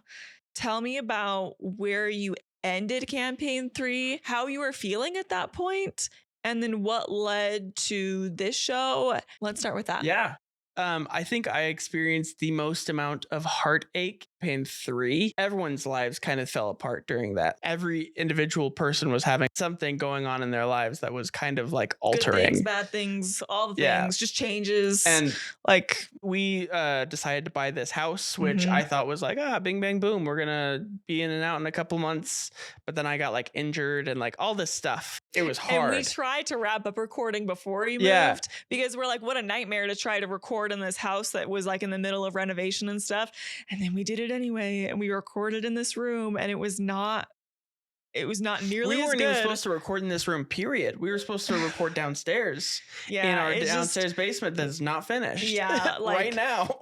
Tell me about where you ended campaign 3, how you were feeling at that point, and then what led to this show. Let's start with that. Yeah. I think I experienced the most amount of heartache campaign 3. Everyone's lives kind of fell apart during that. Every individual person was having something going on in their lives that was kind of like altering. Good things, bad things, all the things, just changes. And like we decided to buy this house, which I thought was like, bing, bang, boom. We're going to be in and out in a couple months. But then I got like injured and like all this stuff. It was hard. And we tried to wrap up recording before we moved because we're like, what a nightmare to try to record in this house that was like in the middle of renovation and stuff. And then we did it anyway. And we recorded in this room and it was not nearly as good. We weren't even supposed to record in this room, period. We were supposed to record downstairs in our downstairs basement that's not finished. Yeah. Like, right now.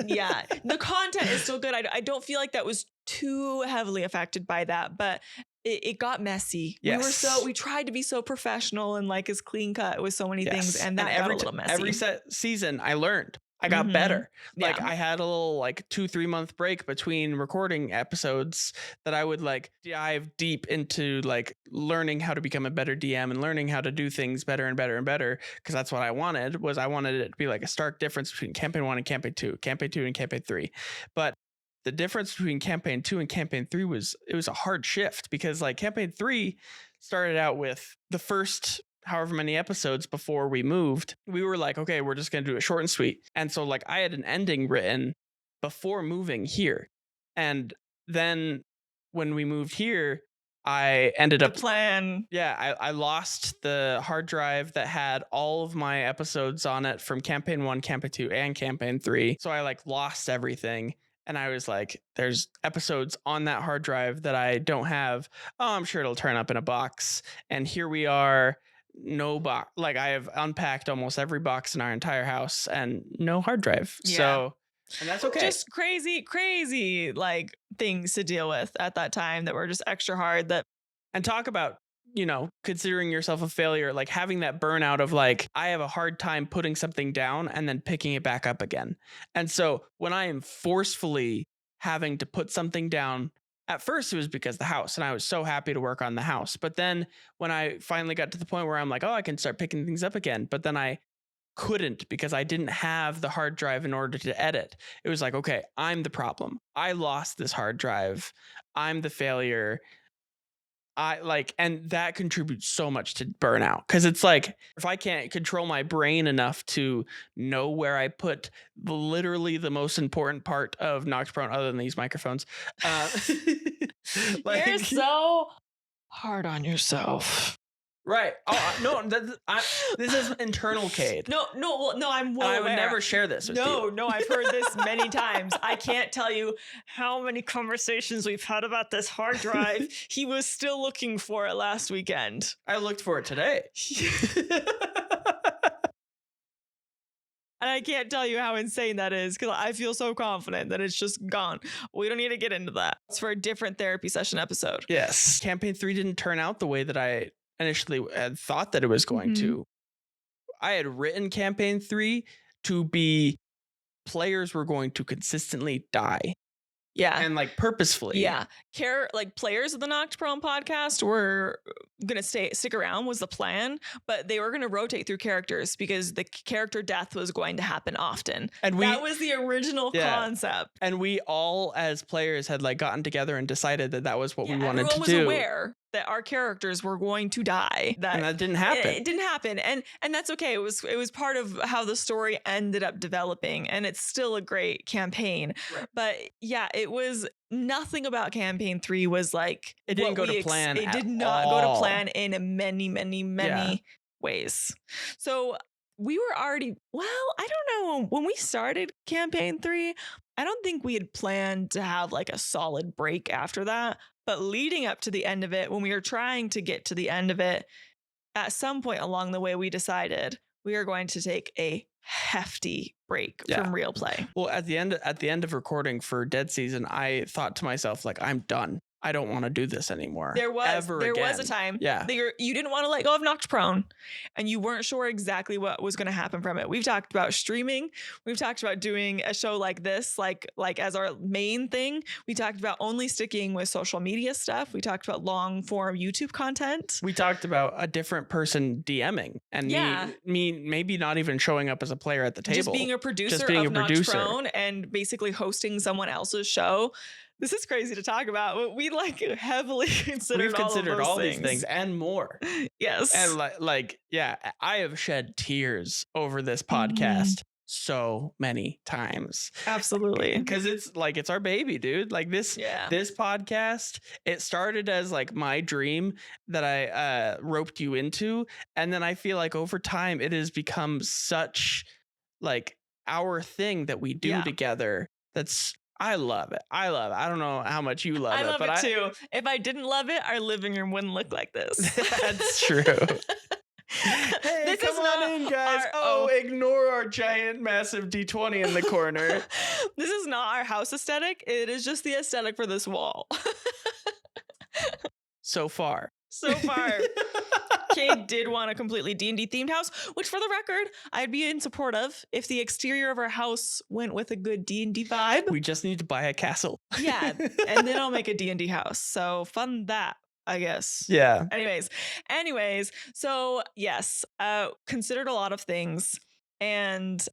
Yeah. The content is still good. I don't feel like that was too heavily affected by that, but it got messy. Yes. We tried to be so professional and like as clean cut with so many things. And that got a little messy. Every season I learned. I got better. Like I had a little like 2-3 month break between recording episodes that I would like dive deep into like learning how to become a better DM and learning how to do things better and better and better. Cause that's what I wanted it to be like a stark difference between campaign 1 and campaign 2 and campaign 3. But the difference between campaign 2 and campaign 3 was a hard shift because like campaign 3 started out with the first however many episodes before we moved, we were like, okay, we're just going to do it short and sweet. And so like I had an ending written before moving here. And then when we moved here, I ended The up plan. I lost the hard drive that had all of my episodes on it from campaign 1, campaign 2, and campaign 3. So I like lost everything. And I was like, there's episodes on that hard drive that I don't have. Oh, I'm sure it'll turn up in a box. And here we are, no box. Like I have unpacked almost every box in our entire house and no hard drive. Yeah. So, and that's okay. Just crazy like things to deal with at that time that were just extra hard. And talk about, considering yourself a failure, like having that burnout of like, I have a hard time putting something down and then picking it back up again. And so when I am forcefully having to put something down, at first it was because the house, and I was so happy to work on the house. But then when I finally got to the point where I'm like, oh, I can start picking things up again. But then I couldn't because I didn't have the hard drive in order to edit. It was like, okay, I'm the problem. I lost this hard drive. I'm the failure. And that contributes so much to burnout, because it's like, if I can't control my brain enough to know where I put literally the most important part of Nocturne other than these microphones, You're so hard on yourself. Right. Oh, no, this is internal, Kade. No, I'm well I aware. would never share this with you. No, I've heard this many times. I can't tell you how many conversations we've had about this hard drive. He was still looking for it last weekend. I looked for it today. And I can't tell you how insane that is, because I feel so confident that it's just gone. We don't need to get into that. It's for a different therapy session episode. Yes. Campaign 3 didn't turn out the way that I initially had thought that it was going to. I had written campaign 3 to be players were going to consistently die. Yeah. And like purposefully. Yeah. Players of the Nocturne podcast were going to stick around was the plan, but they were going to rotate through characters because the character death was going to happen often. And that was the original concept. And we all as players had like gotten together and decided that was what we wanted to do. Everyone was aware that our characters were going to die. And that didn't happen. It didn't happen. And that's okay. It was part of how the story ended up developing, and it's still a great campaign. Right. But yeah, it was nothing about campaign 3 was like it didn't go to plan. It did not go to plan in many ways. So we were already, I don't know, when we started campaign 3, I don't think we had planned to have like a solid break after that. But leading up to the end of it, when we were trying to get to the end of it, at some point along the way, we decided we are going to take a hefty break from real play. Well, at the end of recording for Dead Season, I thought to myself, like, I'm done. I don't want to do this anymore. There was a time that you didn't want to let go of Nocturne, and you weren't sure exactly what was going to happen from it. We've talked about streaming. We've talked about doing a show like this, like as our main thing. We talked about only sticking with social media stuff. We talked about long form YouTube content. We talked about a different person DMing and me maybe not even showing up as a player at the table. Just being a producer of Nocturne and basically hosting someone else's show. This is crazy to talk about, but we like heavily considered all these things and more. Yes. And I have shed tears over this podcast so many times. Absolutely. Because it's our baby, dude. Like this podcast, it started as like my dream that I roped you into. And then I feel like over time it has become such like our thing that we do together. I love it. I don't know how much you love it. I love it too. If I didn't love it, our living room wouldn't look like this. That's true. Hey, come on in, guys. Ignore our giant, massive D20 in the corner. This is not our house aesthetic. It is just the aesthetic for this wall. So far. Kade did want a completely D&D themed house, which for the record, I'd be in support of if the exterior of our house went with a good D&D vibe. We just need to buy a castle. Yeah, and then I'll make a D&D house. So fund that, I guess. Yeah. Anyways, so yes, considered a lot of things, and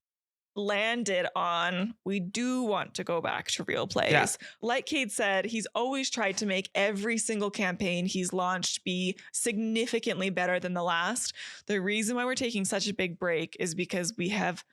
landed on we do want to go back to real plays. Yeah. Like Kate said, he's always tried to make every single campaign he's launched be significantly better than the last. The reason why we're taking such a big break is because we have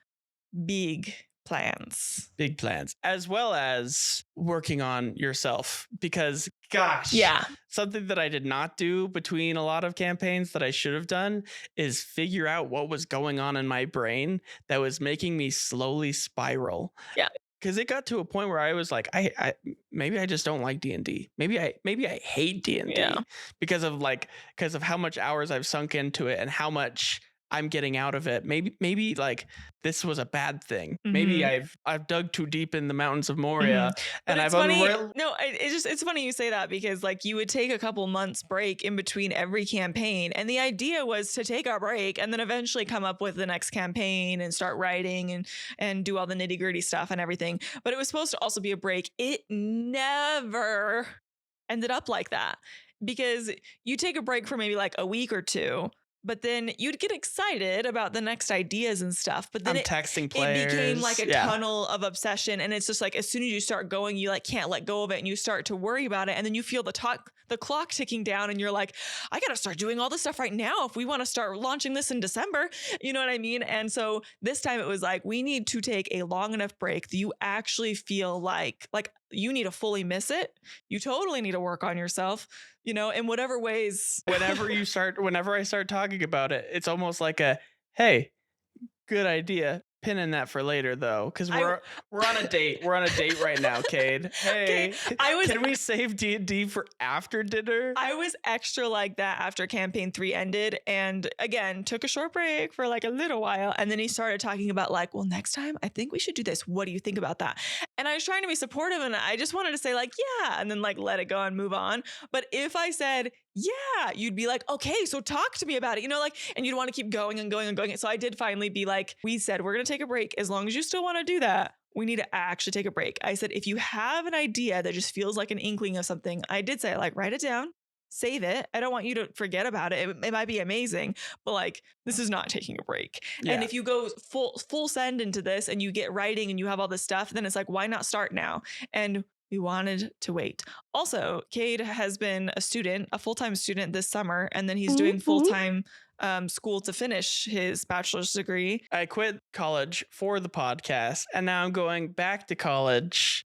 big plans. Big plans, as well as working on yourself, because gosh, Yeah. something that I did not do between a lot of campaigns that I should have done is figure out what was going on in my brain that was making me slowly spiral. Yeah. Because it got to a point where I was like, I maybe I just don't like D&D. Maybe I hate D&D Yeah. because of how much hours I've sunk into it and how much I'm getting out of it. Maybe like this was a bad thing. Maybe I've dug too deep in the mountains of Moria But and it's I've funny. unreal. No, it's funny you say that, because like you would take a couple months break in between every campaign, and the idea was to take a break and then eventually come up with the next campaign and start writing and do all the nitty gritty stuff and everything. But it was supposed to also be a break. It never ended up like that, because you take a break for maybe like a week or two, but then you'd get excited about the next ideas and stuff. But then I'm texting players. it became like a tunnel of obsession. And it's just like, as soon as you start going, you like can't let go of it, and you start to worry about it. And then you feel the clock ticking down, and you're like, I got to start doing all this stuff right now if we want to start launching this in December. You know what I mean? And so this time it was like, we need to take a long enough break that you actually feel like you need to fully miss it. You totally need to work on yourself, in whatever ways. Whenever I start talking about it, it's almost like hey, good idea. Pinning that for later though, because we're on a date. We're on a date right now, Kade. Hey, can we save D&D for after dinner? I was extra like that after campaign 3 ended, and again took a short break for like a little while, and then he started talking about like, well, next time I think we should do this. What do you think about that? And I was trying to be supportive, and I just wanted to say like, yeah, and then like let it go and move on. But if I said yeah, you'd be like, okay, so talk to me about it, and you'd want to keep going and going and going. So I did finally be like, we said, we're going to take a break. As long as you still want to do that, we need to actually take a break. I said, if you have an idea that just feels like an inkling of something, I did say, like, write it down, save it. I don't want you to forget about it. It might be amazing, but like, this is not taking a break. Yeah. And if you go full send into this and you get writing and you have all this stuff, then it's like, why not start now? And we wanted to wait. Also, Kade has been a full-time student this summer, and then he's doing full-time school to finish his bachelor's degree. I quit college for the podcast, and now I'm going back to college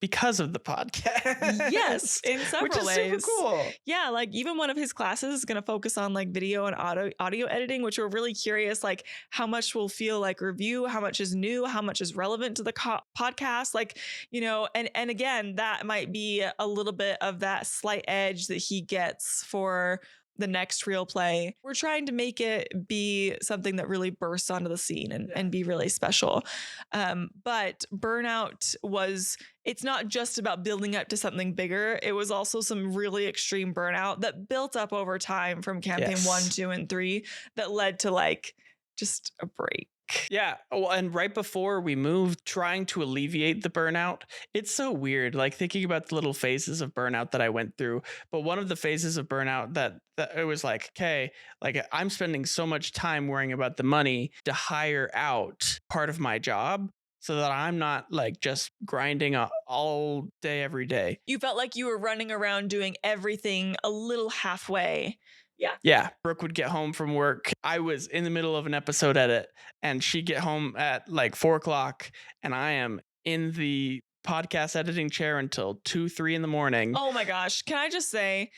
because of the podcast. Yes, in several ways. Which is super cool. Yeah, like even one of his classes is going to focus on like video and audio editing, which we're really curious, like how much will feel like review, how much is new, how much is relevant to the podcast, like, and again, that might be a little bit of that slight edge that he gets for the next real play. We're trying to make it be something that really bursts onto the scene and be really special. But Burnout it's not just about building up to something bigger. It was also some really extreme burnout that built up over time from campaign 1, 2, and 3 that led to like just a break. Yeah. Well, and right before we moved, trying to alleviate the burnout, it's so weird, like thinking about the little phases of burnout that I went through. But one of the phases of burnout that it was like, okay, like I'm spending so much time worrying about the money to hire out part of my job so that I'm not like just grinding all day, every day. You felt like you were running around doing everything a little halfway. Yeah. Brooke would get home from work. I was in the middle of an episode edit, and she'd get home at like 4:00, and I am in the podcast editing chair until 2, 3 in the morning. Oh my gosh. Can I just say,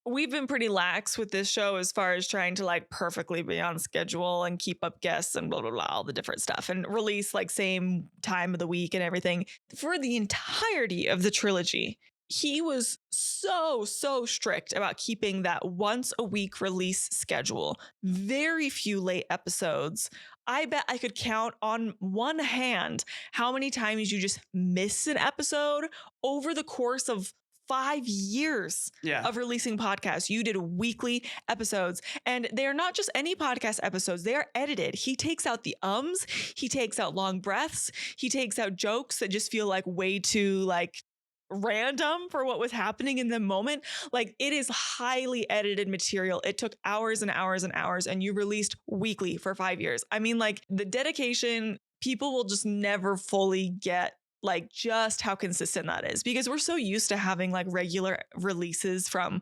we've been pretty lax with this show as far as trying to like perfectly be on schedule and keep up guests and blah, blah, blah, all the different stuff, and release like same time of the week and everything. For the entirety of the trilogy, he was so strict about keeping that once a week release schedule. Very few late episodes. I bet I could count on one hand how many times you just miss an episode over the course of 5 years of releasing podcasts. You did weekly episodes, and they're not just any podcast episodes. They are edited. He takes out the ums. He takes out long breaths. He takes out jokes that just feel like way too like random for what was happening in the moment. Like, it is highly edited material. It took hours and hours and hours, and you released weekly for 5 years. I mean, like, the dedication, people will just never fully get like just how consistent that is, because we're so used to having like regular releases from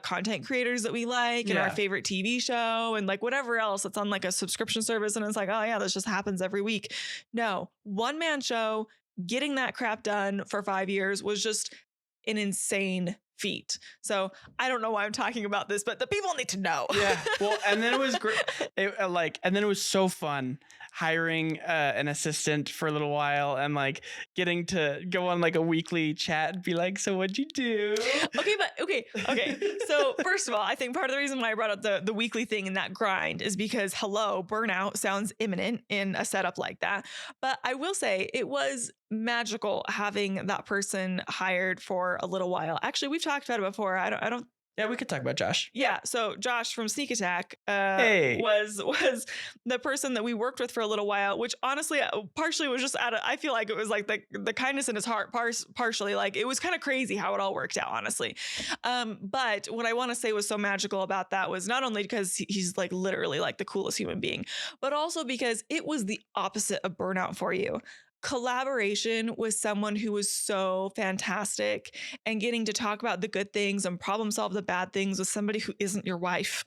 content creators that we like and our favorite TV show and like whatever else that's on like a subscription service. And it's like, oh yeah, this just happens every week. No, one man show, getting that crap done for 5 years was just an insane feat. So I don't know why I'm talking about this, but the people need to know. Yeah. Well, and then it was great. And then it was so fun hiring an assistant for a little while and like getting to go on like a weekly chat and be like, so what'd you do? Okay. So first of all, I think part of the reason why I brought up the weekly thing and that grind is because burnout sounds imminent in a setup like that. But I will say it was magical having that person hired for a little while. Actually, we've talked about it before. I don't. Yeah, we could talk about Josh. Yeah. So Josh from Sneak Attack Hey. was the person that we worked with for a little while, which honestly, partially was just I feel like it was like the kindness in his heart, partially like it was kind of crazy how it all worked out, honestly. But what I want to say was so magical about that was not only because he's like literally like the coolest human being, but also because it was the opposite of burnout for you. Collaboration with someone who was so fantastic and getting to talk about the good things and problem solve the bad things with somebody who isn't your wife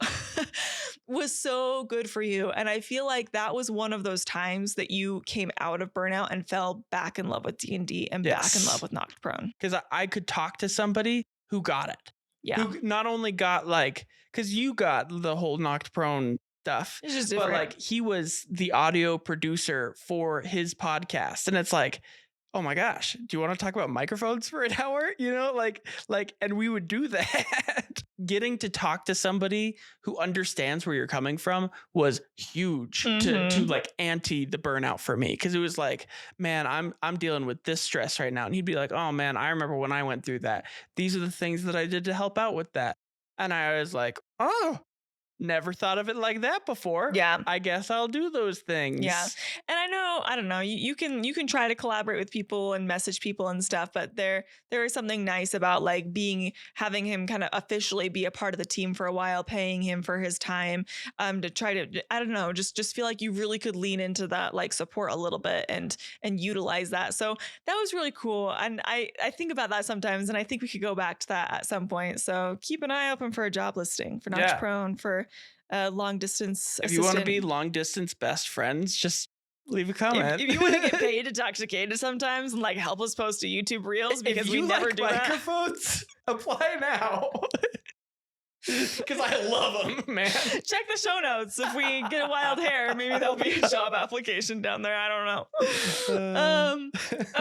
was so good for you. And I feel like that was one of those times that you came out of burnout and fell back in love with D&D and back in love with Knocked Prone. Because I could talk to somebody who got it. Yeah. Who not only got like, because you got the whole Knocked Prone stuff, it's just different. But like he was the audio producer for his podcast, and it's like, oh my gosh, do you want to talk about microphones for an hour? You know, like, and we would do that. Getting to talk to somebody who understands where you're coming from was huge to like anti the burnout for me, because it was like, man, I'm dealing with this stress right now, and he'd be like, oh man, I remember when I went through that. These are the things that I did to help out with that, and I was like, oh. Never thought of it like that before. Yeah. I guess I'll do those things. Yeah. And I don't know, you can try to collaborate with people and message people and stuff, but there is something nice about like having him kind of officially be a part of the team for a while, paying him for his time, to try to, I don't know, just feel like you really could lean into that like support a little bit and utilize that. So that was really cool. And I think about that sometimes, and I think we could go back to that at some point. So keep an eye open for a job listing for Knocked Prone for long distance if assistant. you want to be long distance best friends, just leave a comment. If you want to get paid to talk to Kade sometimes and like help us post to YouTube reels, because we never do microphones, apply now. Because I love them, man. Check the show notes. If we get a wild hair, maybe there'll be a job application down there. I don't know.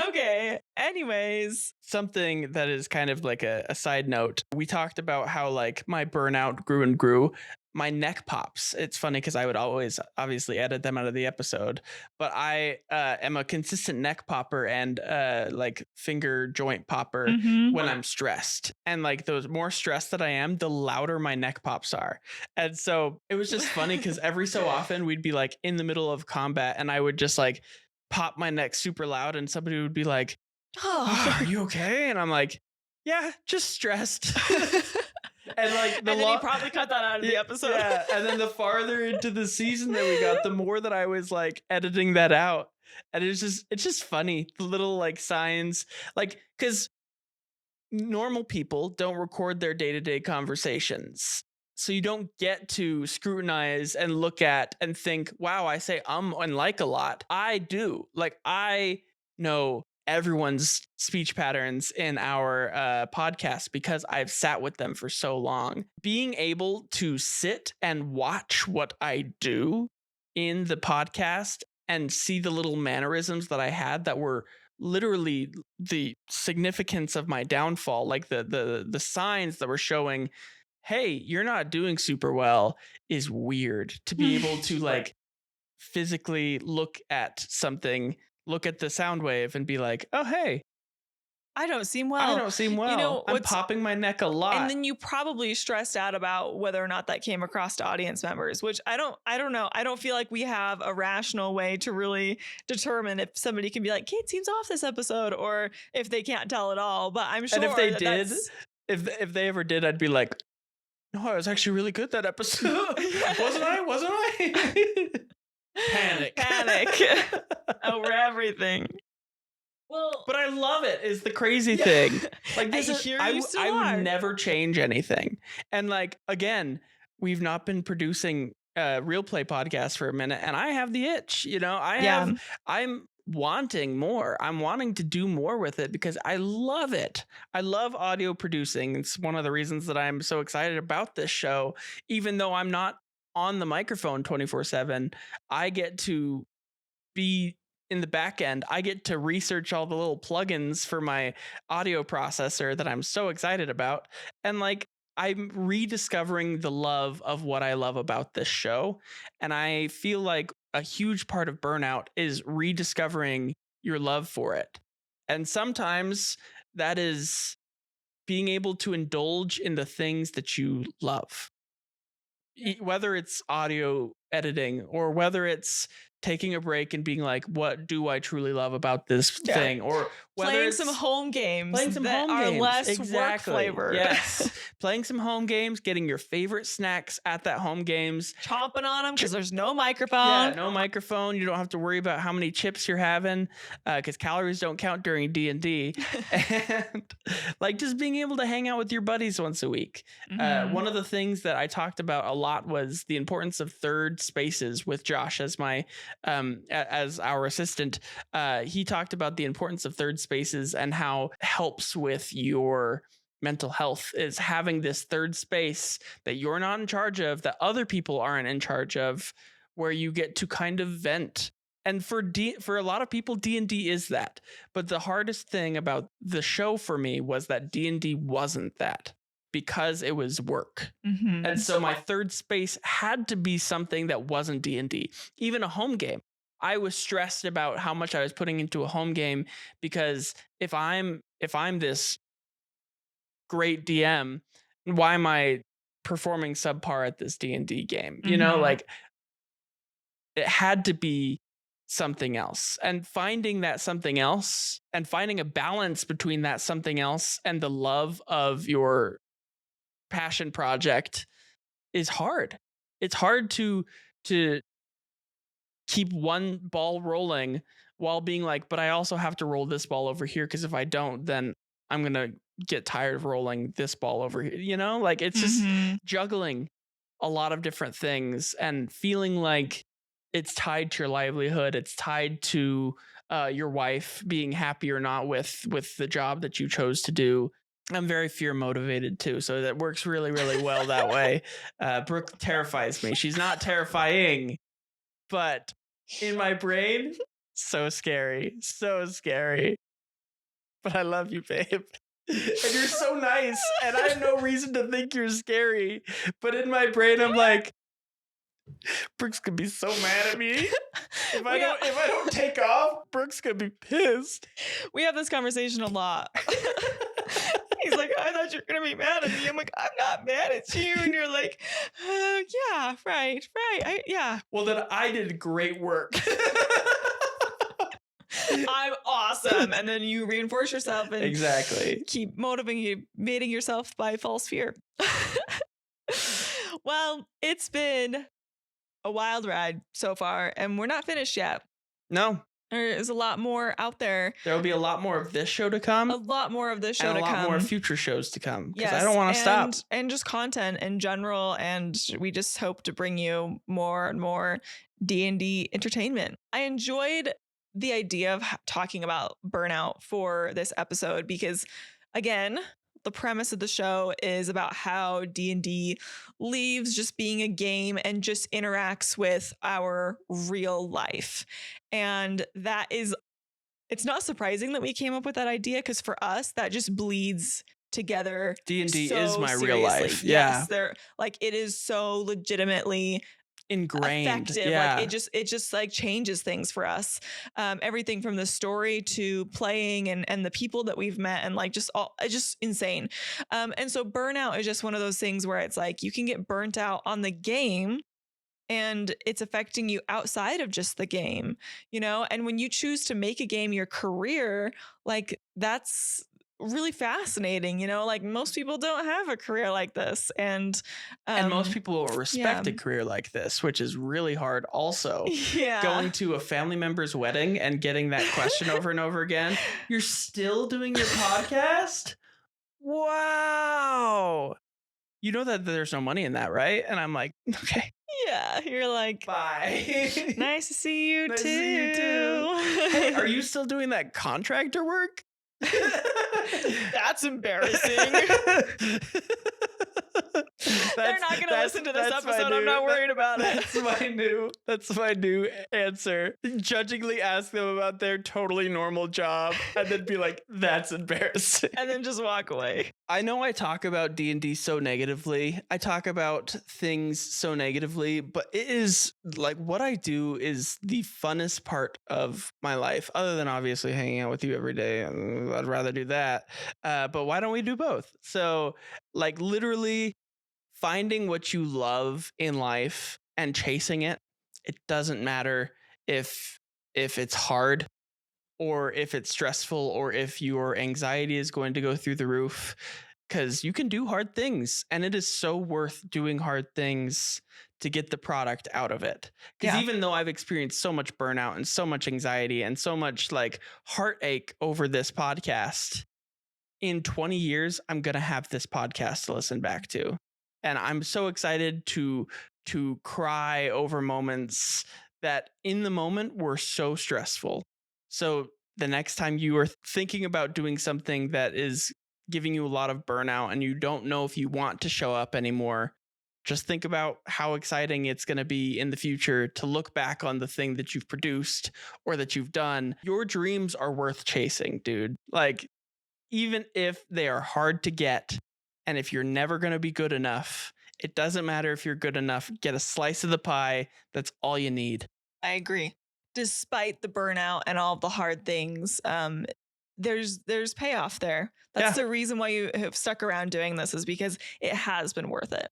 Okay. Anyways. Something that is kind of like a side note. We talked about how like my burnout grew and grew. My neck pops. It's funny because I would always obviously edit them out of the episode, but I am a consistent neck popper and like finger joint popper when I'm stressed. And like those more stressed that I am, the louder my neck pops are. And so it was just funny because every so often we'd be like in the middle of combat and I would just like pop my neck super loud and somebody would be like, oh, are you okay? And I'm like, yeah, just stressed. And like and then you probably cut that out of the episode. Yeah. And then the farther into the season that we got, the more that I was like editing that out. And it's just funny. The little like signs, like, because normal people don't record their day-to-day conversations. So you don't get to scrutinize and look at and think, wow, I say and like a lot. I do. Like I know everyone's speech patterns in our podcast because I've sat with them for so long. Being able to sit and watch what I do in the podcast and see the little mannerisms that I had that were literally the significance of my downfall, like the signs that were showing, hey, you're not doing super well, is weird. To be able to like physically look at something, look at the sound wave and be like, oh, hey, I don't seem well. You know, I'm popping my neck a lot. And then you probably stressed out about whether or not that came across to audience members, which I don't know. I don't feel like we have a rational way to really determine if somebody can be like, Kade seems off this episode, or if they can't tell at all. But I'm sure. And if they did, if they ever did, I'd be like, no, I was actually really good that episode. Wasn't I? Panic over everything. Well, but I love it is the crazy thing. Like this is, here I you still would are. never change anything. And like, again, we've not been producing real play podcasts for a minute and I have the itch, you know, I'm wanting more. I'm wanting to do more with it because I love it. I love audio producing. It's one of the reasons that I'm so excited about this show, even though I'm not on the microphone 24/7. I get to be in the back end. I get to research all the little plugins for my audio processor that I'm so excited about. And like, I'm rediscovering the love of what I love about this show. And I feel like a huge part of Burnout is rediscovering your love for it. And sometimes that is being able to indulge in the things that you love, whether it's audio editing or whether it's taking a break and being like, what do I truly love about this thing? Or whether playing it's some home games playing some that home are games. less Exactly. work flavored. Yes. Playing some home games, getting your favorite snacks at that home games. Chomping on them because there's no microphone. Yeah, no microphone. You don't have to worry about how many chips you're having because calories don't count during D&D. And like just being able to hang out with your buddies once a week. One of the things that I talked about a lot was the importance of third spaces with Josh as my as our assistant. He talked about the importance of third spaces and how it helps with your mental health is having this third space that you're not in charge of, that other people aren't in charge of, where you get to kind of vent. And for a lot of people, D&D is that. But the hardest thing about the show for me was that D&D wasn't that, because it was work. And so my third space had to be something that wasn't D&D, even a home game. I was stressed about how much I was putting into a home game, because if I'm this great DM, why am I performing subpar at this D&D game? You know, like it had to be something else, and finding that something else and finding a balance between that something else and the love of your passion project is hard. It's hard to keep one ball rolling while being like, but I also have to roll this ball over here, because if I don't, then I'm going to get tired of rolling this ball over here. You know, like it's just juggling a lot of different things and feeling like it's tied to your livelihood. It's tied to your wife being happy or not with the job that you chose to do. I'm very fear motivated too, so that works really, really well that way. Brooke terrifies me. She's not terrifying, but in my brain, so scary, so scary. But I love you, babe. And you're so nice, and I have no reason to think you're scary. But in my brain, I'm like, Brooke's gonna be so mad at me. If I don't take off, Brooke's gonna be pissed. We have this conversation a lot. He's like, I thought you were going to be mad at me. I'm like, I'm not mad at you. And you're like, yeah, right. Yeah. Well, then I did great work. I'm awesome. And then you reinforce yourself and exactly keep motivating yourself by false fear. Well, it's been a wild ride so far, and we're not finished yet. No. There is a lot more out there. There will be a lot more of this show to come. A lot more of this show to come. And a lot more future shows to come. Because yes, I don't want to stop. And just content in general. And we just hope to bring you more and more D&D entertainment. I enjoyed the idea of talking about Burnout for this episode because, again, the premise of the show is about how D&D leaves just being a game and just interacts with our real life. And that is, it's not surprising that we came up with that idea, because for us, that just bleeds together. D&D so is my seriously. real life. Yes, they're like, it is so legitimately ingrained. effective. Yeah. Like it just like changes things for us. Everything from the story to playing and the people that we've met, and like just all, it's just insane. And so Burnout is just one of those things where it's like you can get burnt out on the game and it's affecting you outside of just the game, you know? And when you choose to make a game your career, like that's really fascinating. Like most people don't have a career like this. And most people respect a career like this, which is really hard also. Yeah. Going to a family member's wedding and getting that question over and over again. You're still doing your podcast? Wow. You know that there's no money in that, right? And I'm like, okay. Yeah, you're like, bye. Nice to see you Nice too. to see you too. Hey, are you still doing that contractor work? That's embarrassing. They're not going to listen to this episode. I'm not worried about it. That's my new answer. Judgingly ask them about their totally normal job and then be like, that's embarrassing. And then just walk away. I know I talk about D&D so negatively. I talk about things so negatively, but it is like what I do is the funnest part of my life, other than obviously hanging out with you every day. I'd rather do that. But why don't we do both? So like literally finding what you love in life and chasing it. It doesn't matter if it's hard or if it's stressful or if your anxiety is going to go through the roof, because you can do hard things and it is so worth doing hard things to get the product out of it. Because even though I've experienced so much burnout and so much anxiety and so much like heartache over this podcast, in 20 years, I'm going to have this podcast to listen back to. And I'm so excited to cry over moments that in the moment were so stressful. So the next time you are thinking about doing something that is giving you a lot of burnout and you don't know if you want to show up anymore, just think about how exciting it's going to be in the future to look back on the thing that you've produced or that you've done. Your dreams are worth chasing, dude. Like, even if they are hard to get, and if you're never going to be good enough, it doesn't matter if you're good enough. Get a slice of the pie. That's all you need. I agree. Despite the burnout and all the hard things, there's payoff there. That's the reason why you have stuck around doing this, is because it has been worth it.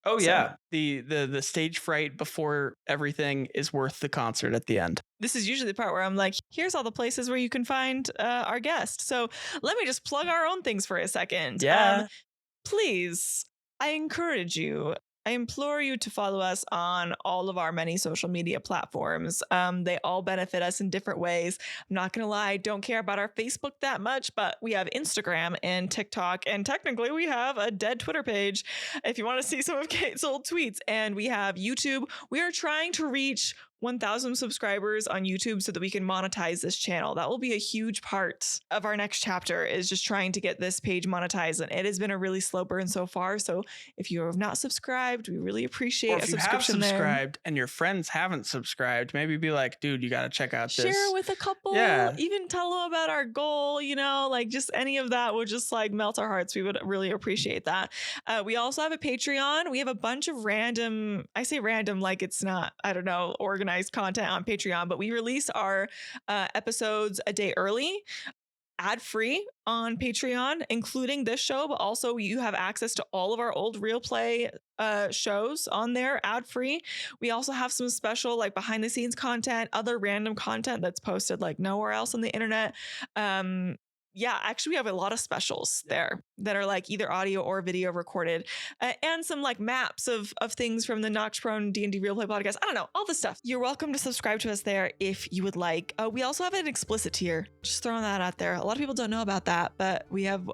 Oh, so, yeah. The stage fright before everything is worth the concert at the end. This is usually the part where I'm like, here's all the places where you can find our guest. So let me just plug our own things for a second. Yeah. Please, I encourage you. I implore you to follow us on all of our many social media platforms. They all benefit us in different ways. I'm not going to lie, I don't care about our Facebook that much, but we have Instagram and TikTok, and technically we have a dead Twitter page if you want to see some of Kate's old tweets. And we have YouTube. We are trying to reach 1,000 subscribers on YouTube so that we can monetize this channel. That will be a huge part of our next chapter, is just trying to get this page monetized. And it has been a really slow burn so far. So if you have not subscribed, we really appreciate a subscription there. If you have subscribed and your friends haven't subscribed, maybe be like, dude, you got to check out this. Share with a couple. Yeah. Even tell them about our goal, like just any of that would just like melt our hearts. We would really appreciate that. We also have a Patreon. We have a bunch of random, I say random like it's not, I don't know, organized content on Patreon, but we release our episodes a day early, ad-free on Patreon, including this show, but also you have access to all of our old Real Play shows on there ad-free. We also have some special like behind the scenes content, other random content that's posted like nowhere else on the internet. Yeah, actually, we have a lot of specials there that are like either audio or video recorded, and some like maps of things from the Nox Prone D&D Real Play podcast. I don't know, all this stuff. You're welcome to subscribe to us there if you would like. We also have an explicit tier. Just throwing that out there. A lot of people don't know about that, but we have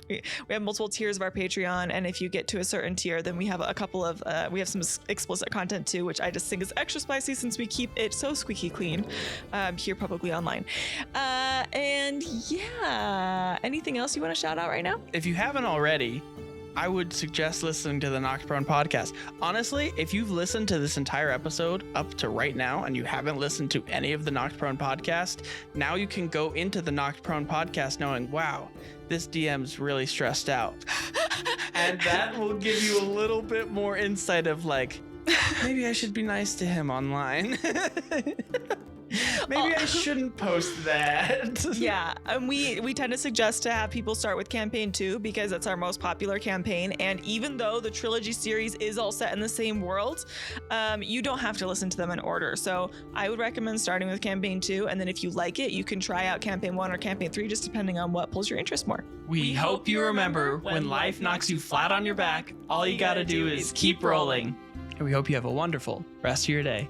we have multiple tiers of our Patreon, and if you get to a certain tier, then we have a couple of we have some explicit content too, which I just think is extra spicy since we keep it so squeaky clean here publicly online. And yeah. Anything else you want to shout out right now? If you haven't already, I would suggest listening to the Nox Prone podcast. Honestly, if you've listened to this entire episode up to right now and you haven't listened to any of the Nox Prone podcast, now you can go into the Nox Prone podcast knowing, wow, this DM's really stressed out. And that will give you a little bit more insight of like, maybe I should be nice to him online. Maybe I shouldn't post that. Yeah, and we tend to suggest to have people start with campaign 2 because it's our most popular campaign. And even though the trilogy series is all set in the same world, you don't have to listen to them in order. So I would recommend starting with campaign 2, and then if you like it, you can try out campaign 1 or campaign 3, just depending on what pulls your interest more. We hope you remember, when life knocks you flat on your back, all you gotta do is keep rolling. And we hope you have a wonderful rest of your day.